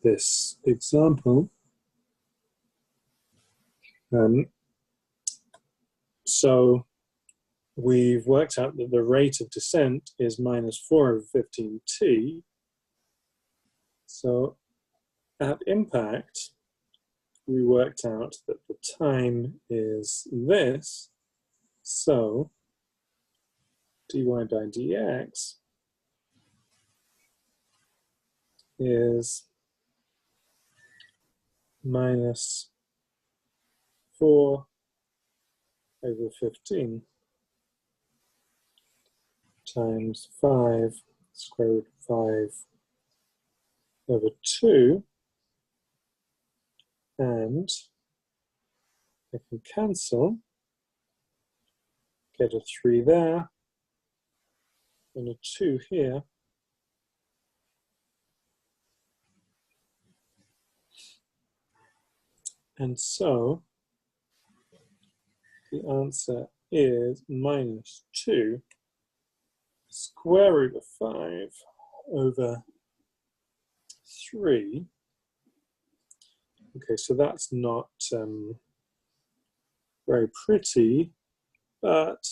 this example. So we've worked out that the rate of descent is -4/15t. So at impact, we worked out that the time is this. So dy by dx is minus 4 over 15 times 5 square root of 5 over 2, and I can cancel, get a 3 there, and a 2 here. And so the answer is minus 2 square root of 5 over 3. Okay, so that's not very pretty, but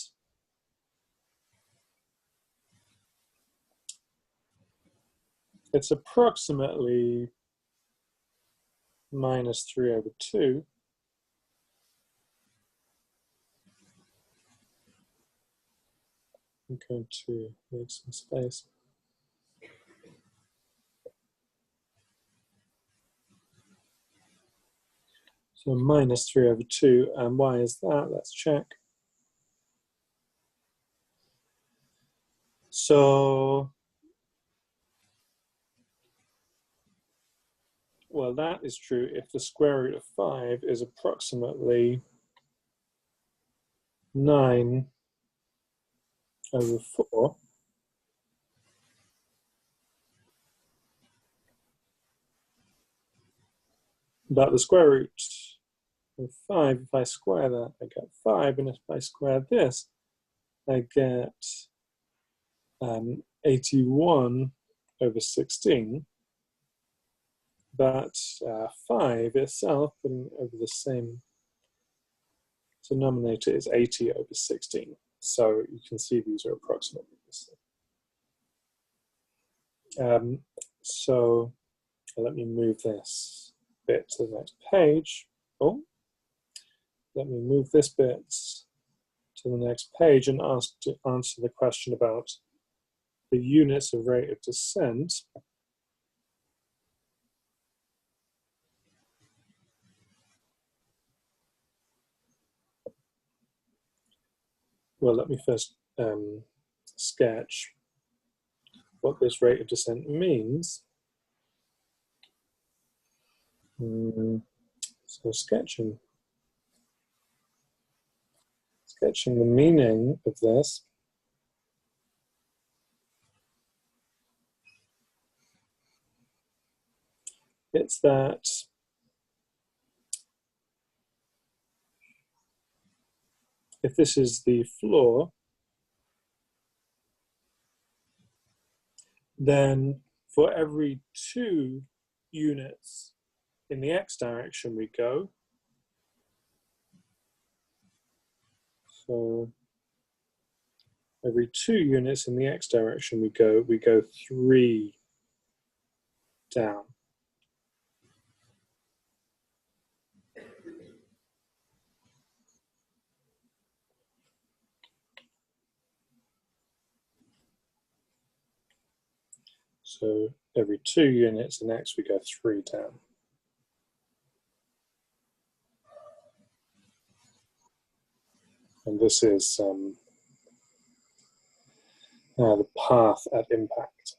it's approximately minus 3 over 2. I'm going to make some space. So minus 3 over 2, and why is that? Let's check. So, well, that is true if the square root of 5 is approximately 9 over 4. But the square root of 5, if I square that, I get 5, and if I square this, I get 81 over 16. But 5 itself, putting over the same denominator, is 80 over 16. So you can see these are approximately the same. So let me move this bit to the next page. Oh, let me move this bit to the next page and answer the question about the units of rate of descent. Well, let me first sketch what this rate of descent means. So sketching the meaning of this. It's that if this is the floor, then for every 2 units in the x direction we go, so every 2 units in the x direction we go 3 down. So every 2 units in x we go 3 down. And this is the path at impact.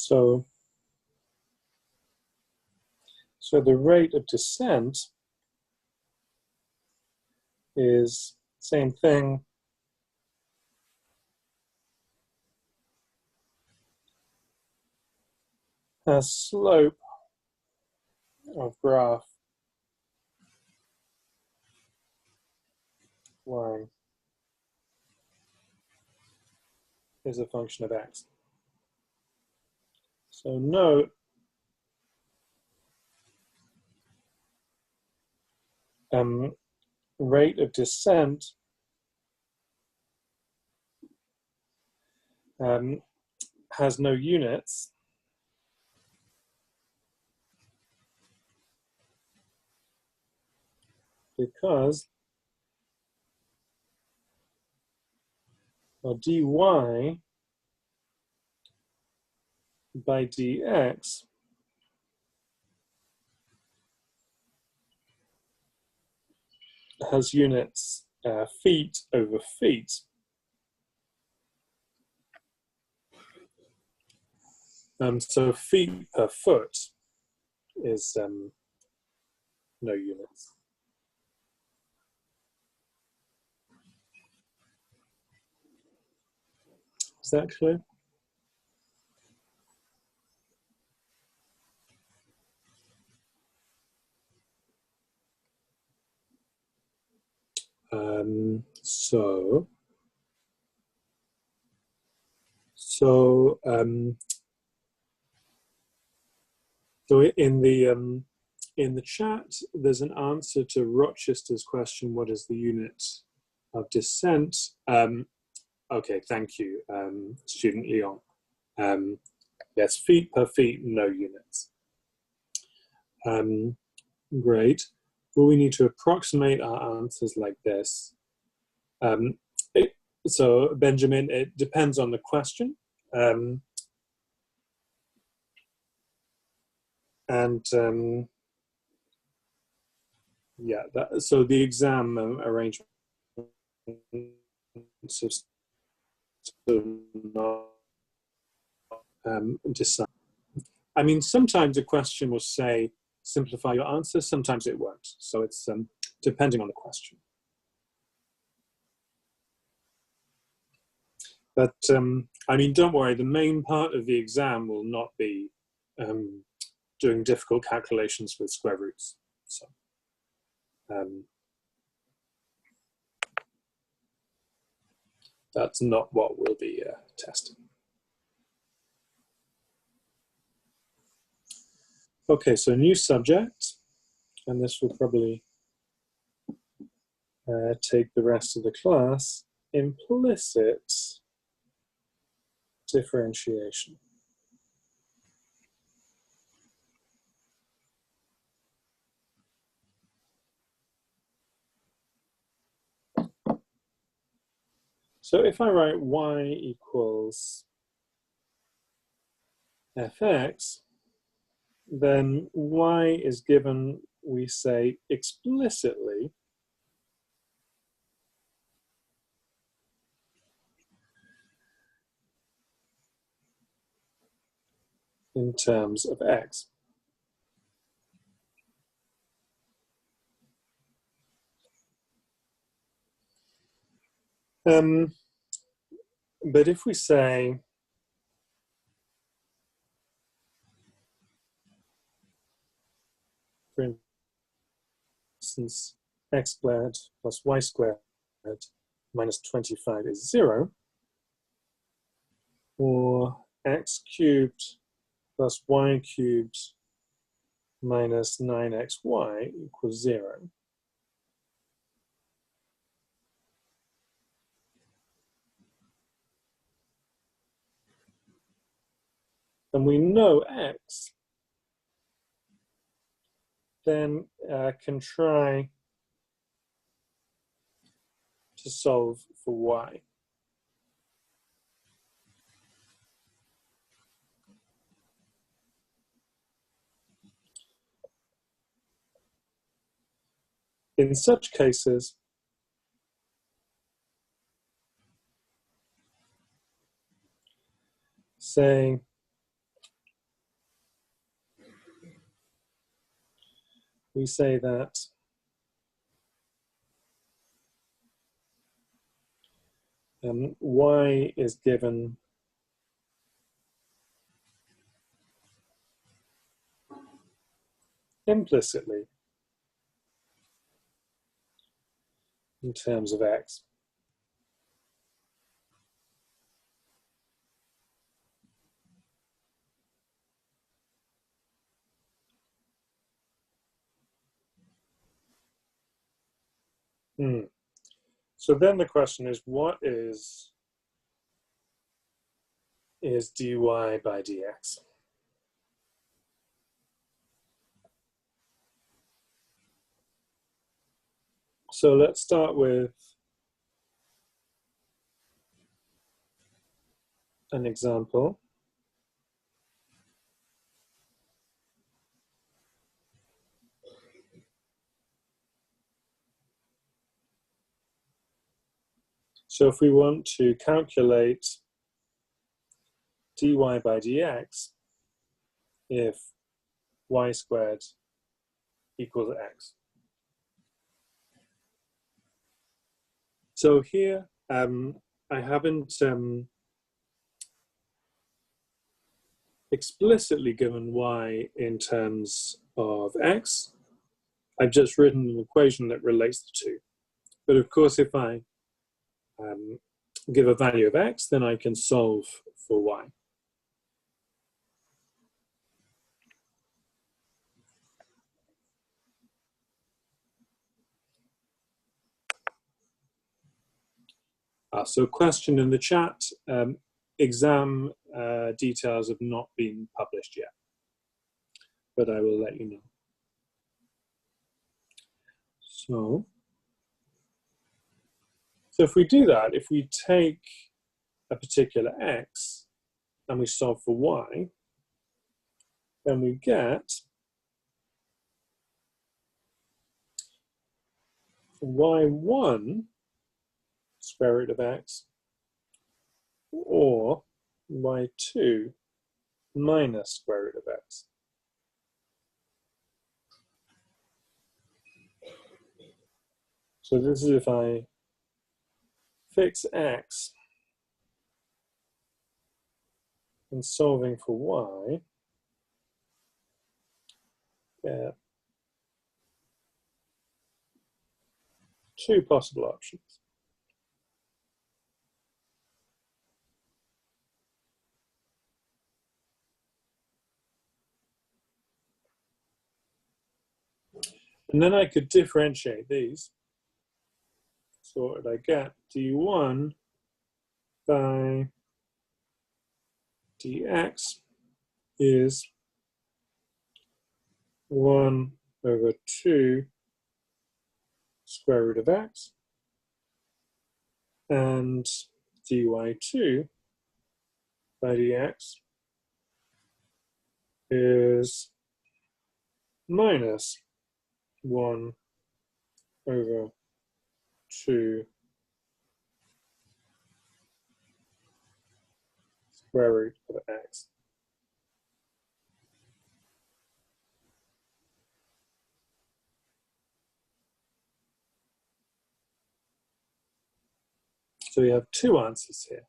So the rate of descent is same thing as slope of graph y is a function of x. So note rate of descent has no units, because dy by dx has units feet over feet. So feet per foot is no units. Is that clear? So in the chat, there's an answer to Rochester's question: what is the unit of descent? Okay, thank you, student Leon. Yes, feet per feet, no units. Great. Well, we need to approximate our answers like this. So, Benjamin, it depends on the question. Yeah, so the exam arrangement is not decide. I mean, sometimes a question will say, simplify your answer, sometimes it won't. So it's depending on the question. But I mean, don't worry, the main part of the exam will not be doing difficult calculations with square roots. So that's not what we'll be testing. Okay, so new subject, and this will probably take the rest of the class, implicit differentiation. So if I write y equals fx, then y is given, we say, explicitly in terms of x. But if we say, for instance, x squared plus y squared minus 25 is 0, or x cubed plus y cubed minus 9xy equals 0. And we know x, then can try to solve for y. In such cases, say we say that y is given implicitly in terms of x. So then the question is, what is dy by dx? So let's start with an example. So if we want to calculate dy by dx, if y squared equals x. So here, I haven't explicitly given y in terms of x. I've just written an equation that relates the two. But of course, if I give a value of x, then I can solve for y. So question in the chat, exam details have not been published yet, but I will let you know. So if we do that, if we take a particular x and we solve for y, then we get y1 square root of x or y2 minus square root of x. So this is if I fix x and solving for y, get two possible options. And then I could differentiate these. So what would I get? d1 by dx is 1 over 2 square root of x, and dy2 by dx is minus 1 over 2 square root of x. So we have two answers here.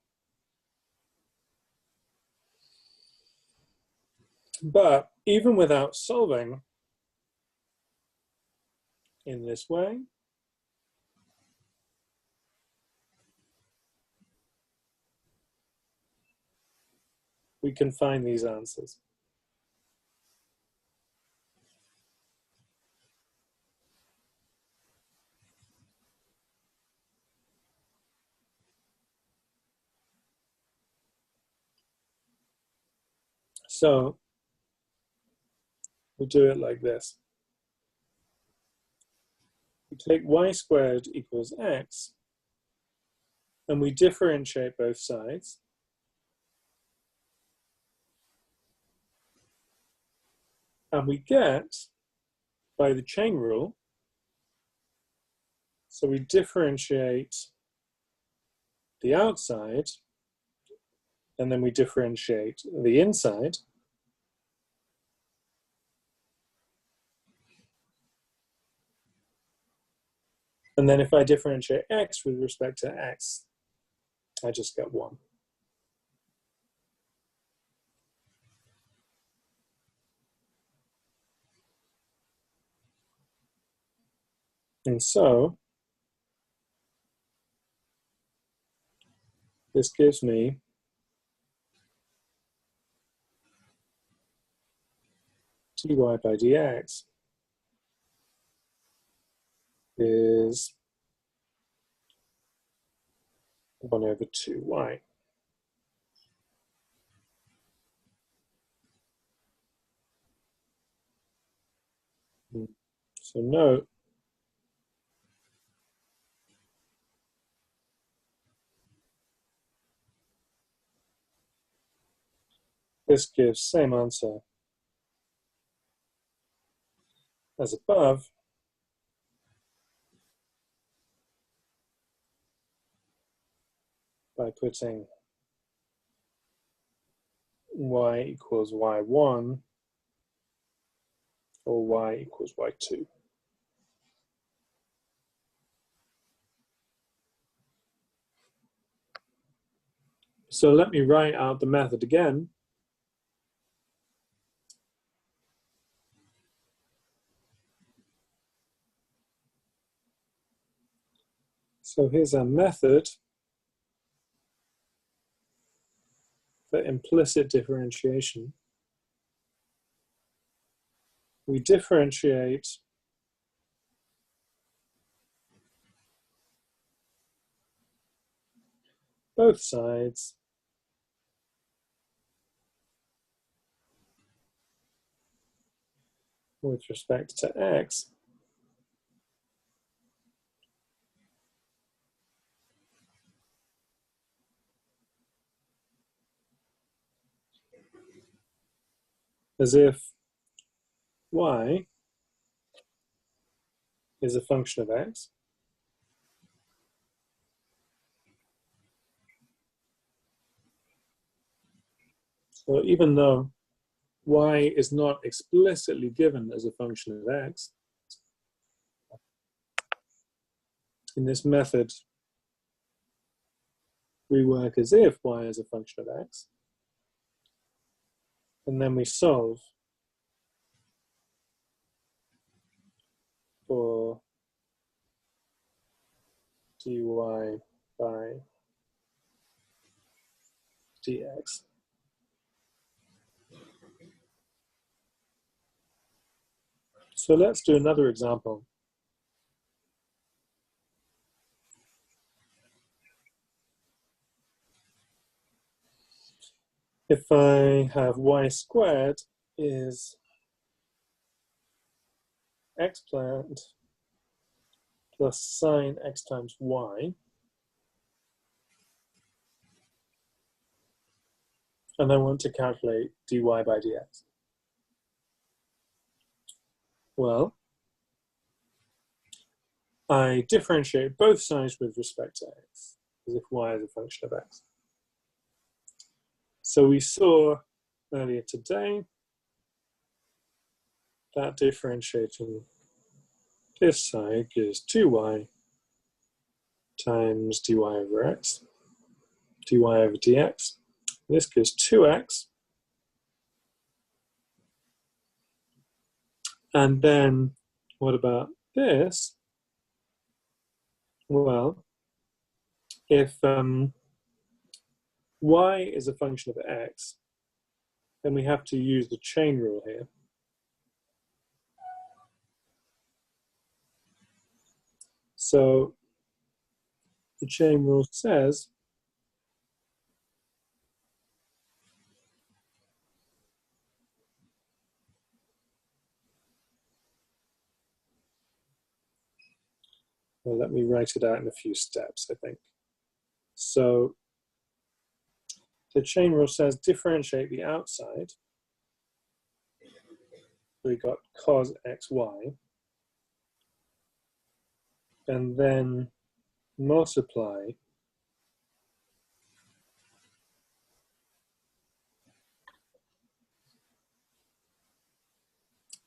But even without solving in this way, we can find these answers. So we'll do it like this. We take y squared equals x, and we differentiate both sides. And we get, by the chain rule, so we differentiate the outside, and then we differentiate the inside. And then if I differentiate x with respect to x, I just get 1. And so this gives me dy by dx is 1 over 2y. So note this gives same answer as above, by putting y equals y1 or y equals y2. So let me write out the method again. So here's our method for implicit differentiation. We differentiate both sides with respect to x as if y is a function of x So even though y is not explicitly given as a function of x, in this method, we work as if y is a function of x, and then we solve for dy by dx. So let's do another example. If I have y squared is x planned plus sine x times y, and I want to calculate dy by dx. Well, I differentiate both sides with respect to x, as if y is a function of x. So we saw earlier today that differentiating this side gives 2y times dy over x, dy over dx. This gives 2x. And then what about this? Well, if y is a function of x, then we have to use the chain rule here. So the chain rule says well, let me write it out in a few steps, I think. So the chain rule says differentiate the outside. We got cos xy, and then multiply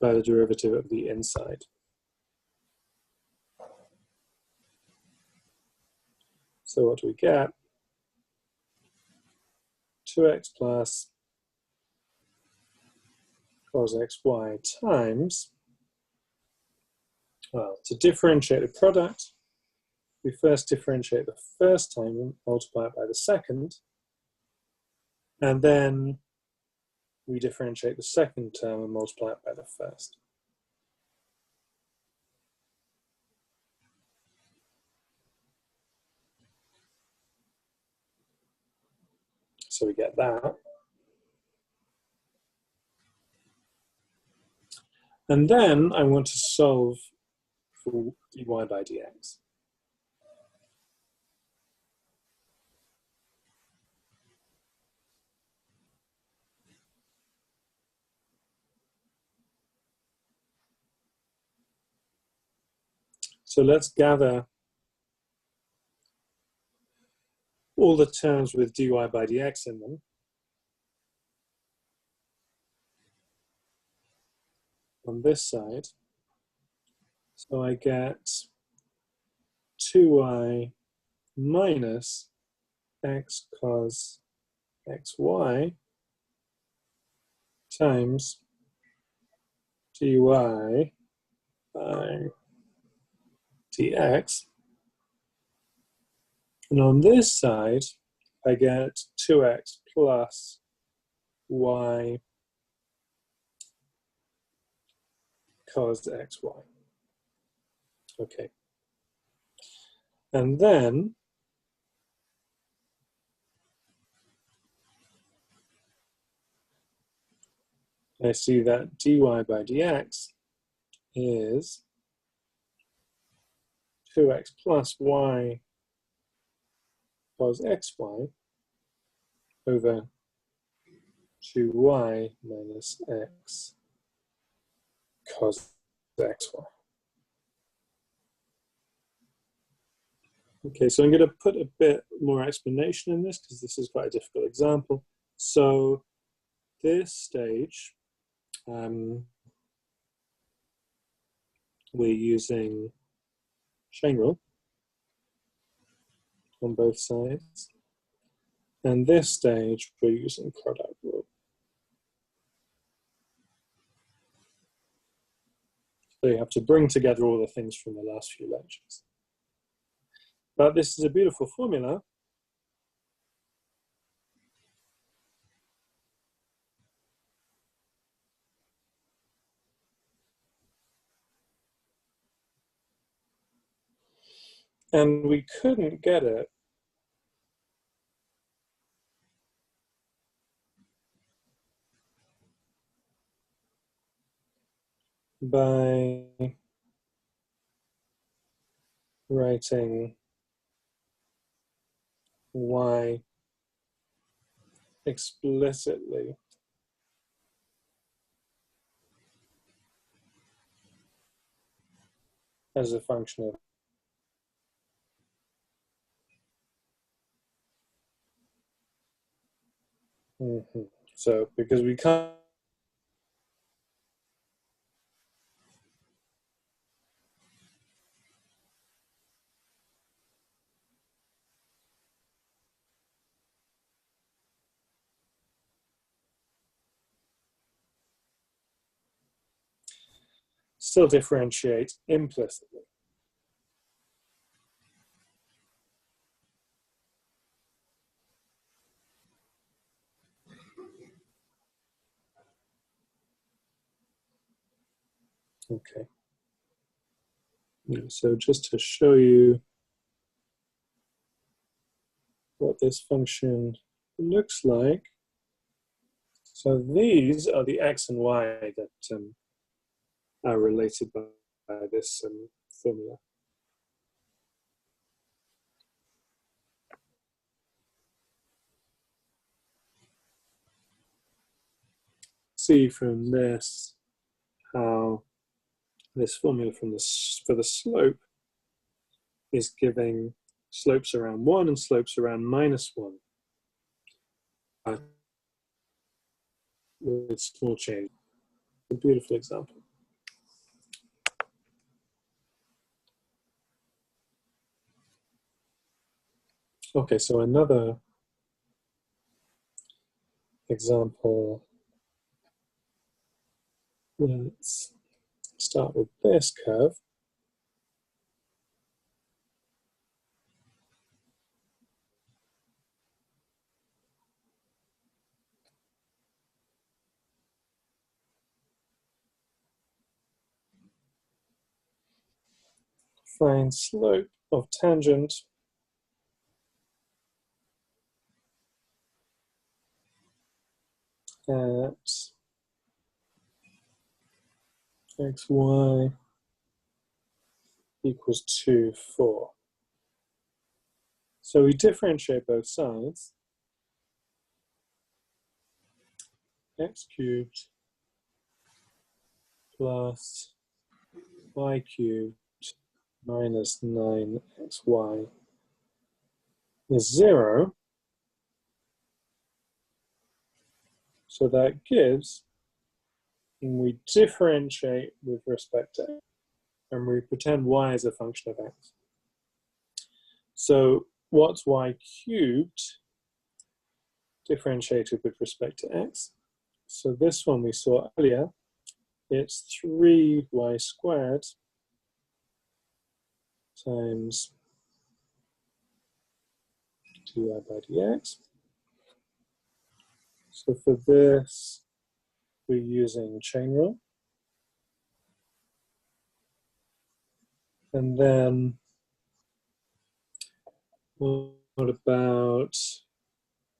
by the derivative of the inside. So what do we get? 2x plus cos xy times, well, to differentiate the product, we first differentiate the first time and multiply it by the second, and then we differentiate the second term and multiply it by the first. So we get that. And then I want to solve for dy by dx. So let's gather all the terms with dy by dx in them. On this side. So I get 2y minus x cos xy times dy by dx. And on this side, I get 2x plus y cos xy. Okay. And then I see that dy by dx is 2x plus y cos xy over 2y minus x cos xy. Okay, so I'm going to put a bit more explanation in this because this is quite a difficult example. So this stage, we're using chain rule on both sides. And this stage, we're using product rule. So you have to bring together all the things from the last few lectures. But this is a beautiful formula. And we couldn't get it by writing y explicitly as a function of So because we can't still differentiate implicitly. Okay. So just to show you what this function looks like. So these are the x and y that are related by this formula. See from this how this formula from for the slope is giving slopes around 1 and slopes around -1 with small change. A beautiful example. Okay, so another example. Let's start with this curve. Find slope of tangent at xy equals 2, 4. So we differentiate both sides. X cubed plus y cubed minus 9xy is 0. So that gives, and we differentiate with respect to x, and we pretend y is a function of x. So what's y cubed differentiated with respect to x? So this one we saw earlier, it's 3y squared times dy by dx. So for this, we're using chain rule. And then what about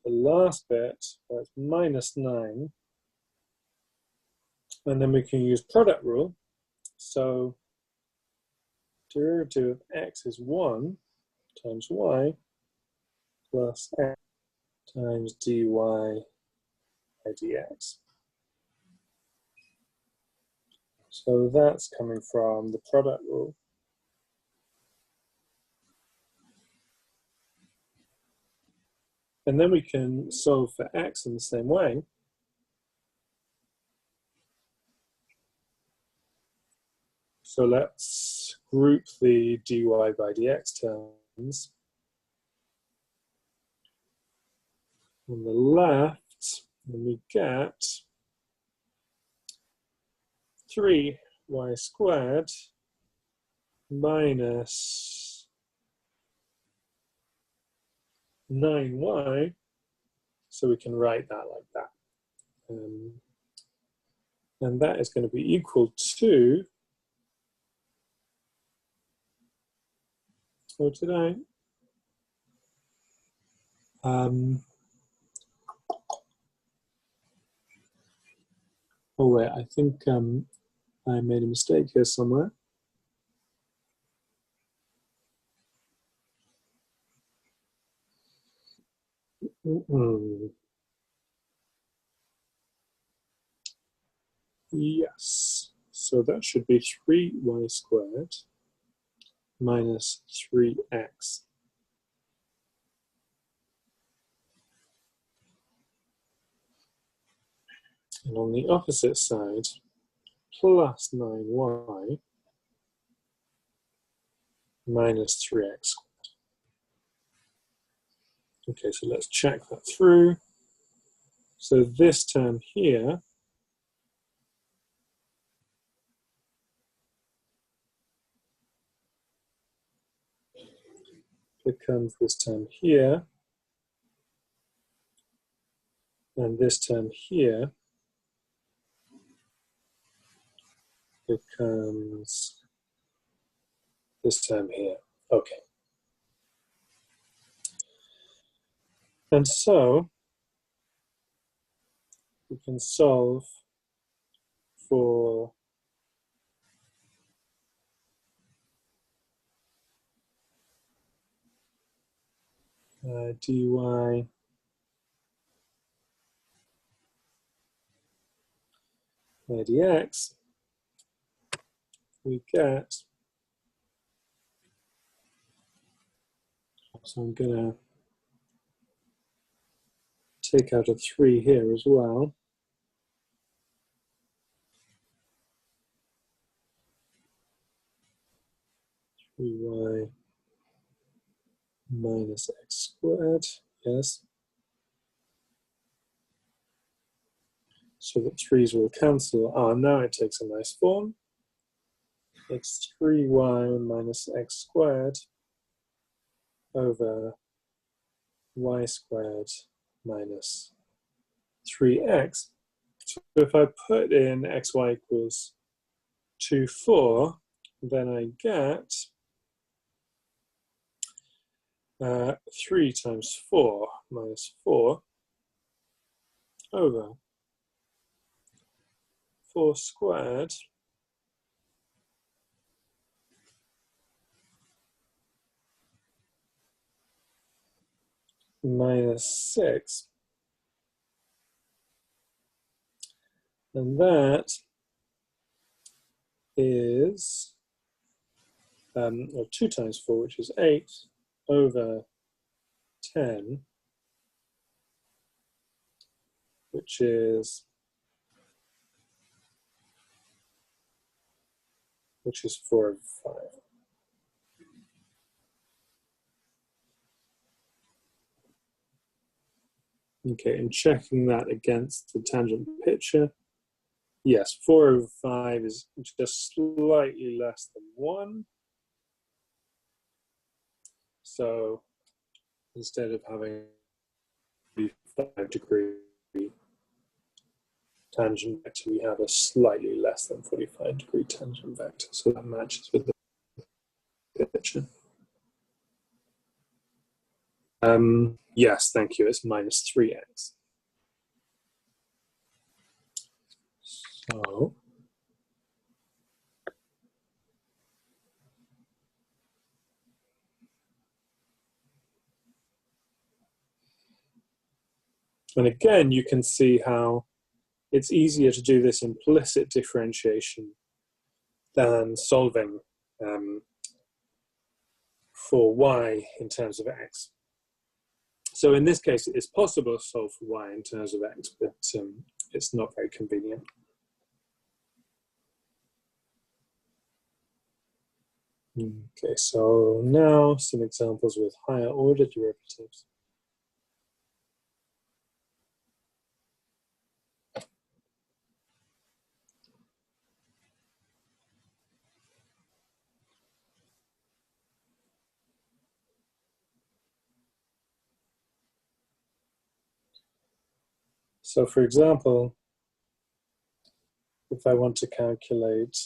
the last bit? That's minus 9. And then we can use product rule. So derivative of x is 1 times y plus x times dy by dx. So that's coming from the product rule. And then we can solve for x in the same way. So let's group the dy by dx terms. On the left, and we get 3y squared minus 9y, so we can write that like that. And that is going to be equal to, what did I? Oh wait, I think I made a mistake here somewhere. Yes, so that should be 3y squared minus 3x. And on the opposite side, plus 9y minus 3x squared. Okay, so let's check that through. So this term here becomes this term here, and this term here becomes this term here. Okay. And so we can solve for dy by dx. We get, so I'm gonna take out a 3 here as well. Y minus x squared, yes. So that 3's will cancel. Ah, now it takes a nice form. It's 3y minus x squared over y squared minus 3x. So if I put in xy equals 2, 4, then I get 3 times 4 minus 4 over 4 squared minus 6. And that is, or 2 times 4, which is 8 over 10, which is 4 over 5. Okay, and checking that against the tangent picture, yes, 4 over 5 is just slightly less than 1. So instead of having a 45-degree tangent vector, we have a slightly less than 45-degree tangent vector. So that matches with the picture. Yes, thank you. It's minus 3x. So and again, you can see how it's easier to do this implicit differentiation than solving for y in terms of x. So in this case, it's possible to solve for y in terms of x, but it's not very convenient. Okay, so now some examples with higher order derivatives. So for example, if I want to calculate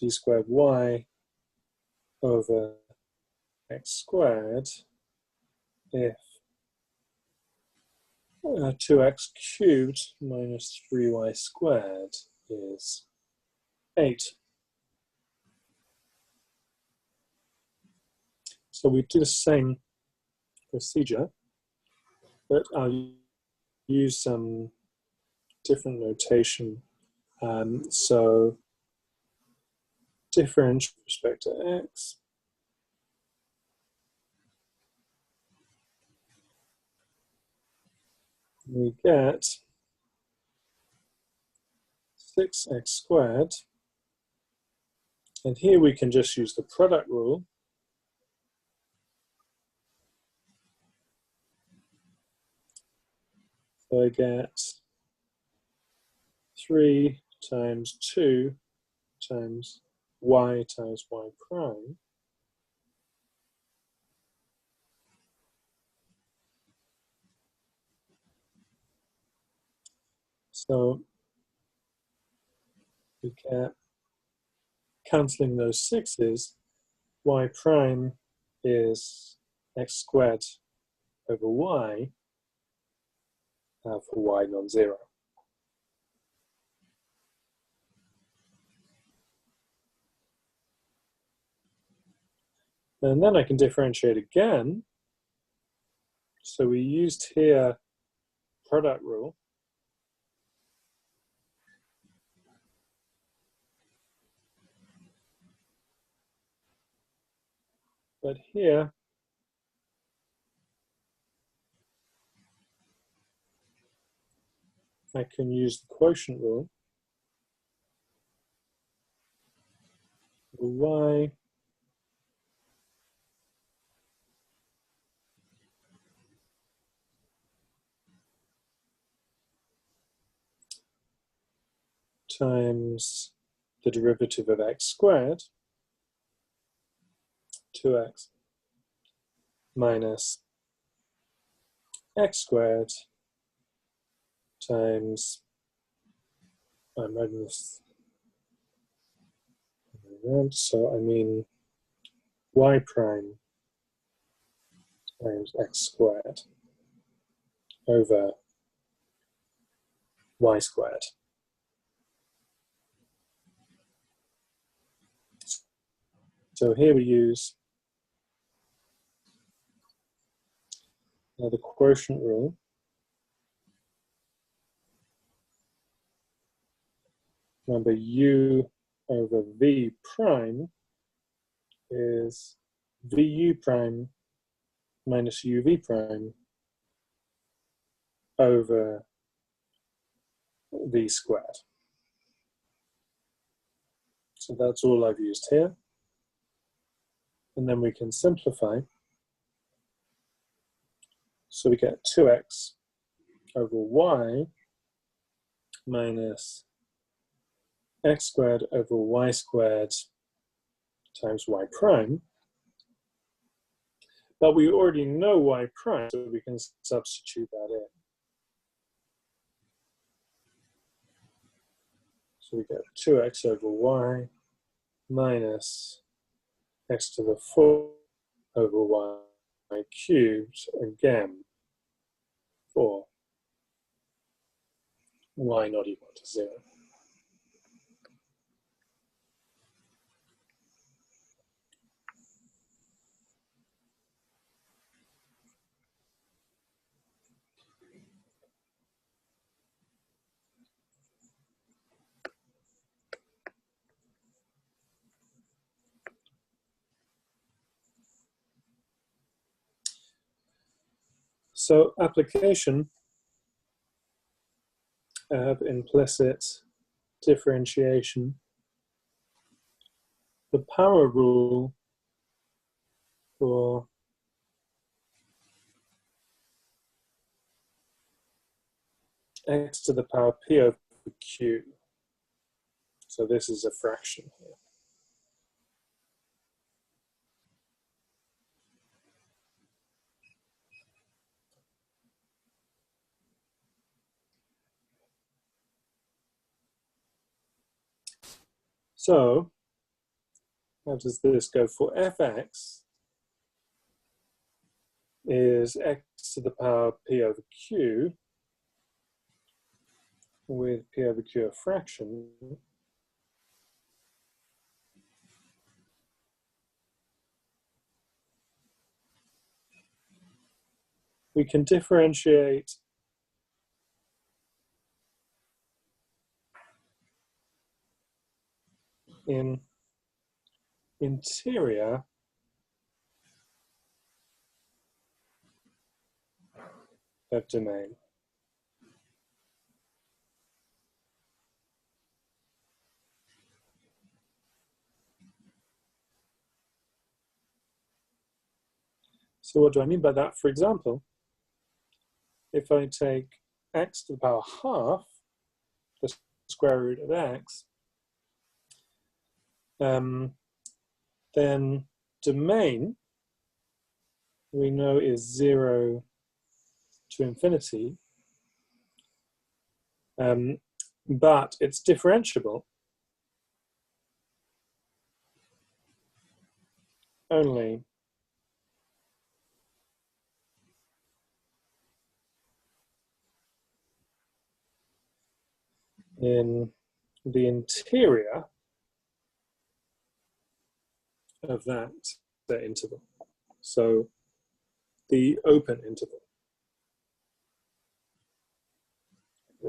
d squared y over x squared, if 2x cubed minus 3y squared is 8. So we do the same procedure, but I'll use some different notation. So differential with respect to x. We get 6x squared. And here we can just use the product rule. So I get 3 times 2 times y prime. So we get, cancelling those 6's, y prime is x squared over y for y non-zero. And then I can differentiate again. So we used here product rule. But here, I can use the quotient rule. Y times the derivative of x squared, 2x, minus x squared times, I'm writing this, so I mean y prime times x squared over y squared. So here we use the quotient rule. Remember, u over v prime is vu prime minus uv prime over v squared. So that's all I've used here. And then we can simplify. So we get 2x over y minus x squared over y squared times y prime. But we already know y prime, so we can substitute that in. So we get 2x over y minus x to the 4 over y cubed, again, for y not equal to 0. So application of implicit differentiation. The power rule for x to the power p over q. So this is a fraction here. So how does this go? For fx is x to the power p over q with p over q a fraction. We can differentiate in interior of domain. So what do I mean by that? For example, if I take x to the power half, the square root of x, then domain we know is 0 to infinity, but it's differentiable only in the interior of that interval. So the open interval.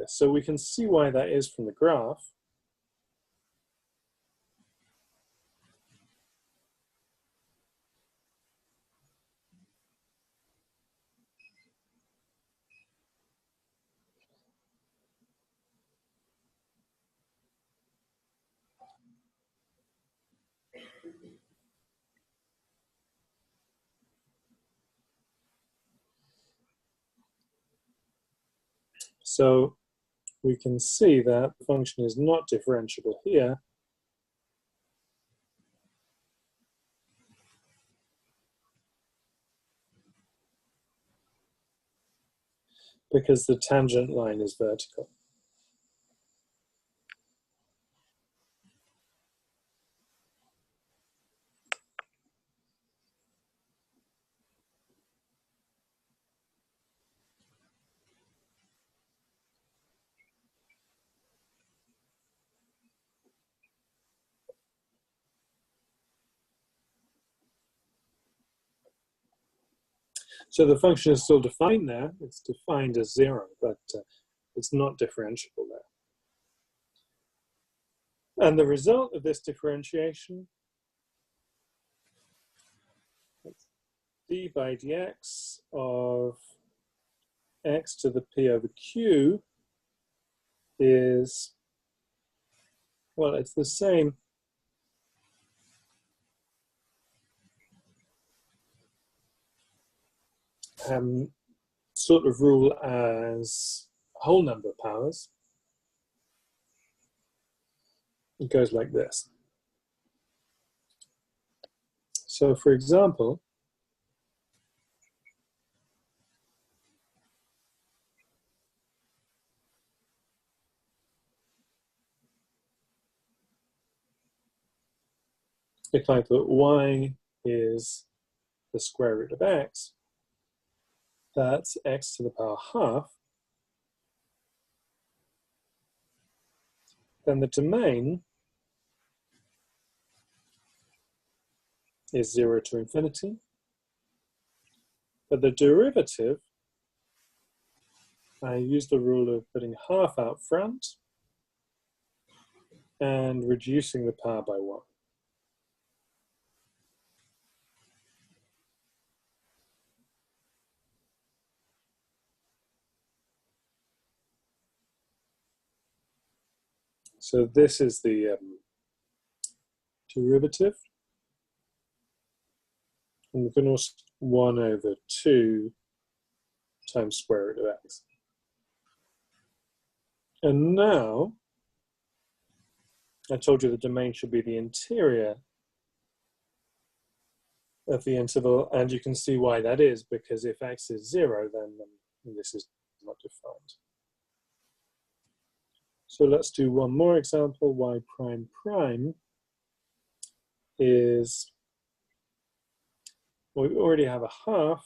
So we can see why that is from the graph. So we can see that the function is not differentiable here because the tangent line is vertical. So the function is still defined there. It's defined as 0, but it's not differentiable there. And the result of this differentiation, d by dx of x to the p over q is, well, it's the same sort of rule as whole number powers. It goes like this. So for example, if I put y is the square root of x, that's x to the power half, then the domain is 0 to infinity, but the derivative, I use the rule of putting half out front and reducing the power by 1. So this is the derivative. And we're going to 1 over 2 times square root of x. And now, I told you the domain should be the interior of the interval, and you can see why that is, because if x is 0, then this is not defined. So let's do one more example. Y prime prime is, well, we already have a half,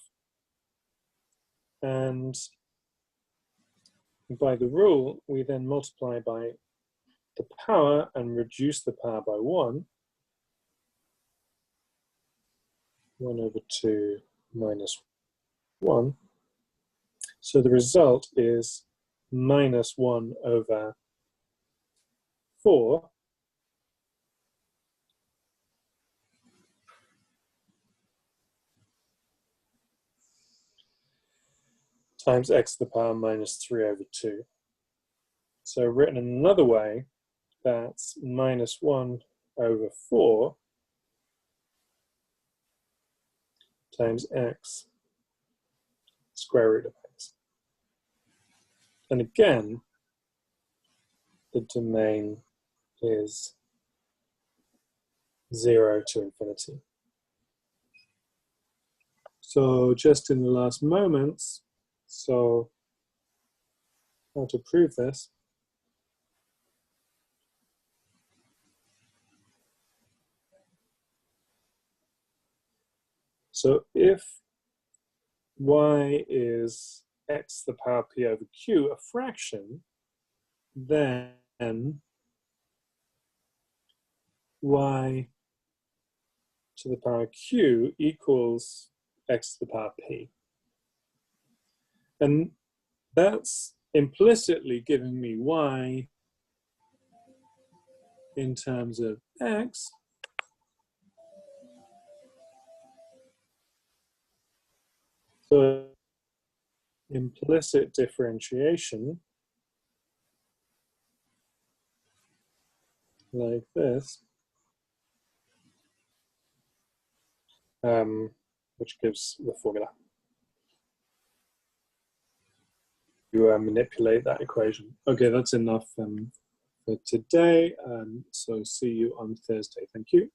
and by the rule, we then multiply by the power and reduce the power by 1. 1 over 2 minus 1. So the result is minus 1 over 4 times x to the power minus 3 over 2. So written another way, that's minus 1 over 4 times x square root of x. And again, the domain is 0 to infinity. So just in the last moments, so how to prove this? So if y is x to the power p over q, a fraction, then y to the power q equals x to the power p. And that's implicitly giving me y in terms of x so implicit differentiation like this, which gives the formula. You manipulate that equation. Okay, that's enough for today. So see you on Thursday. Thank you.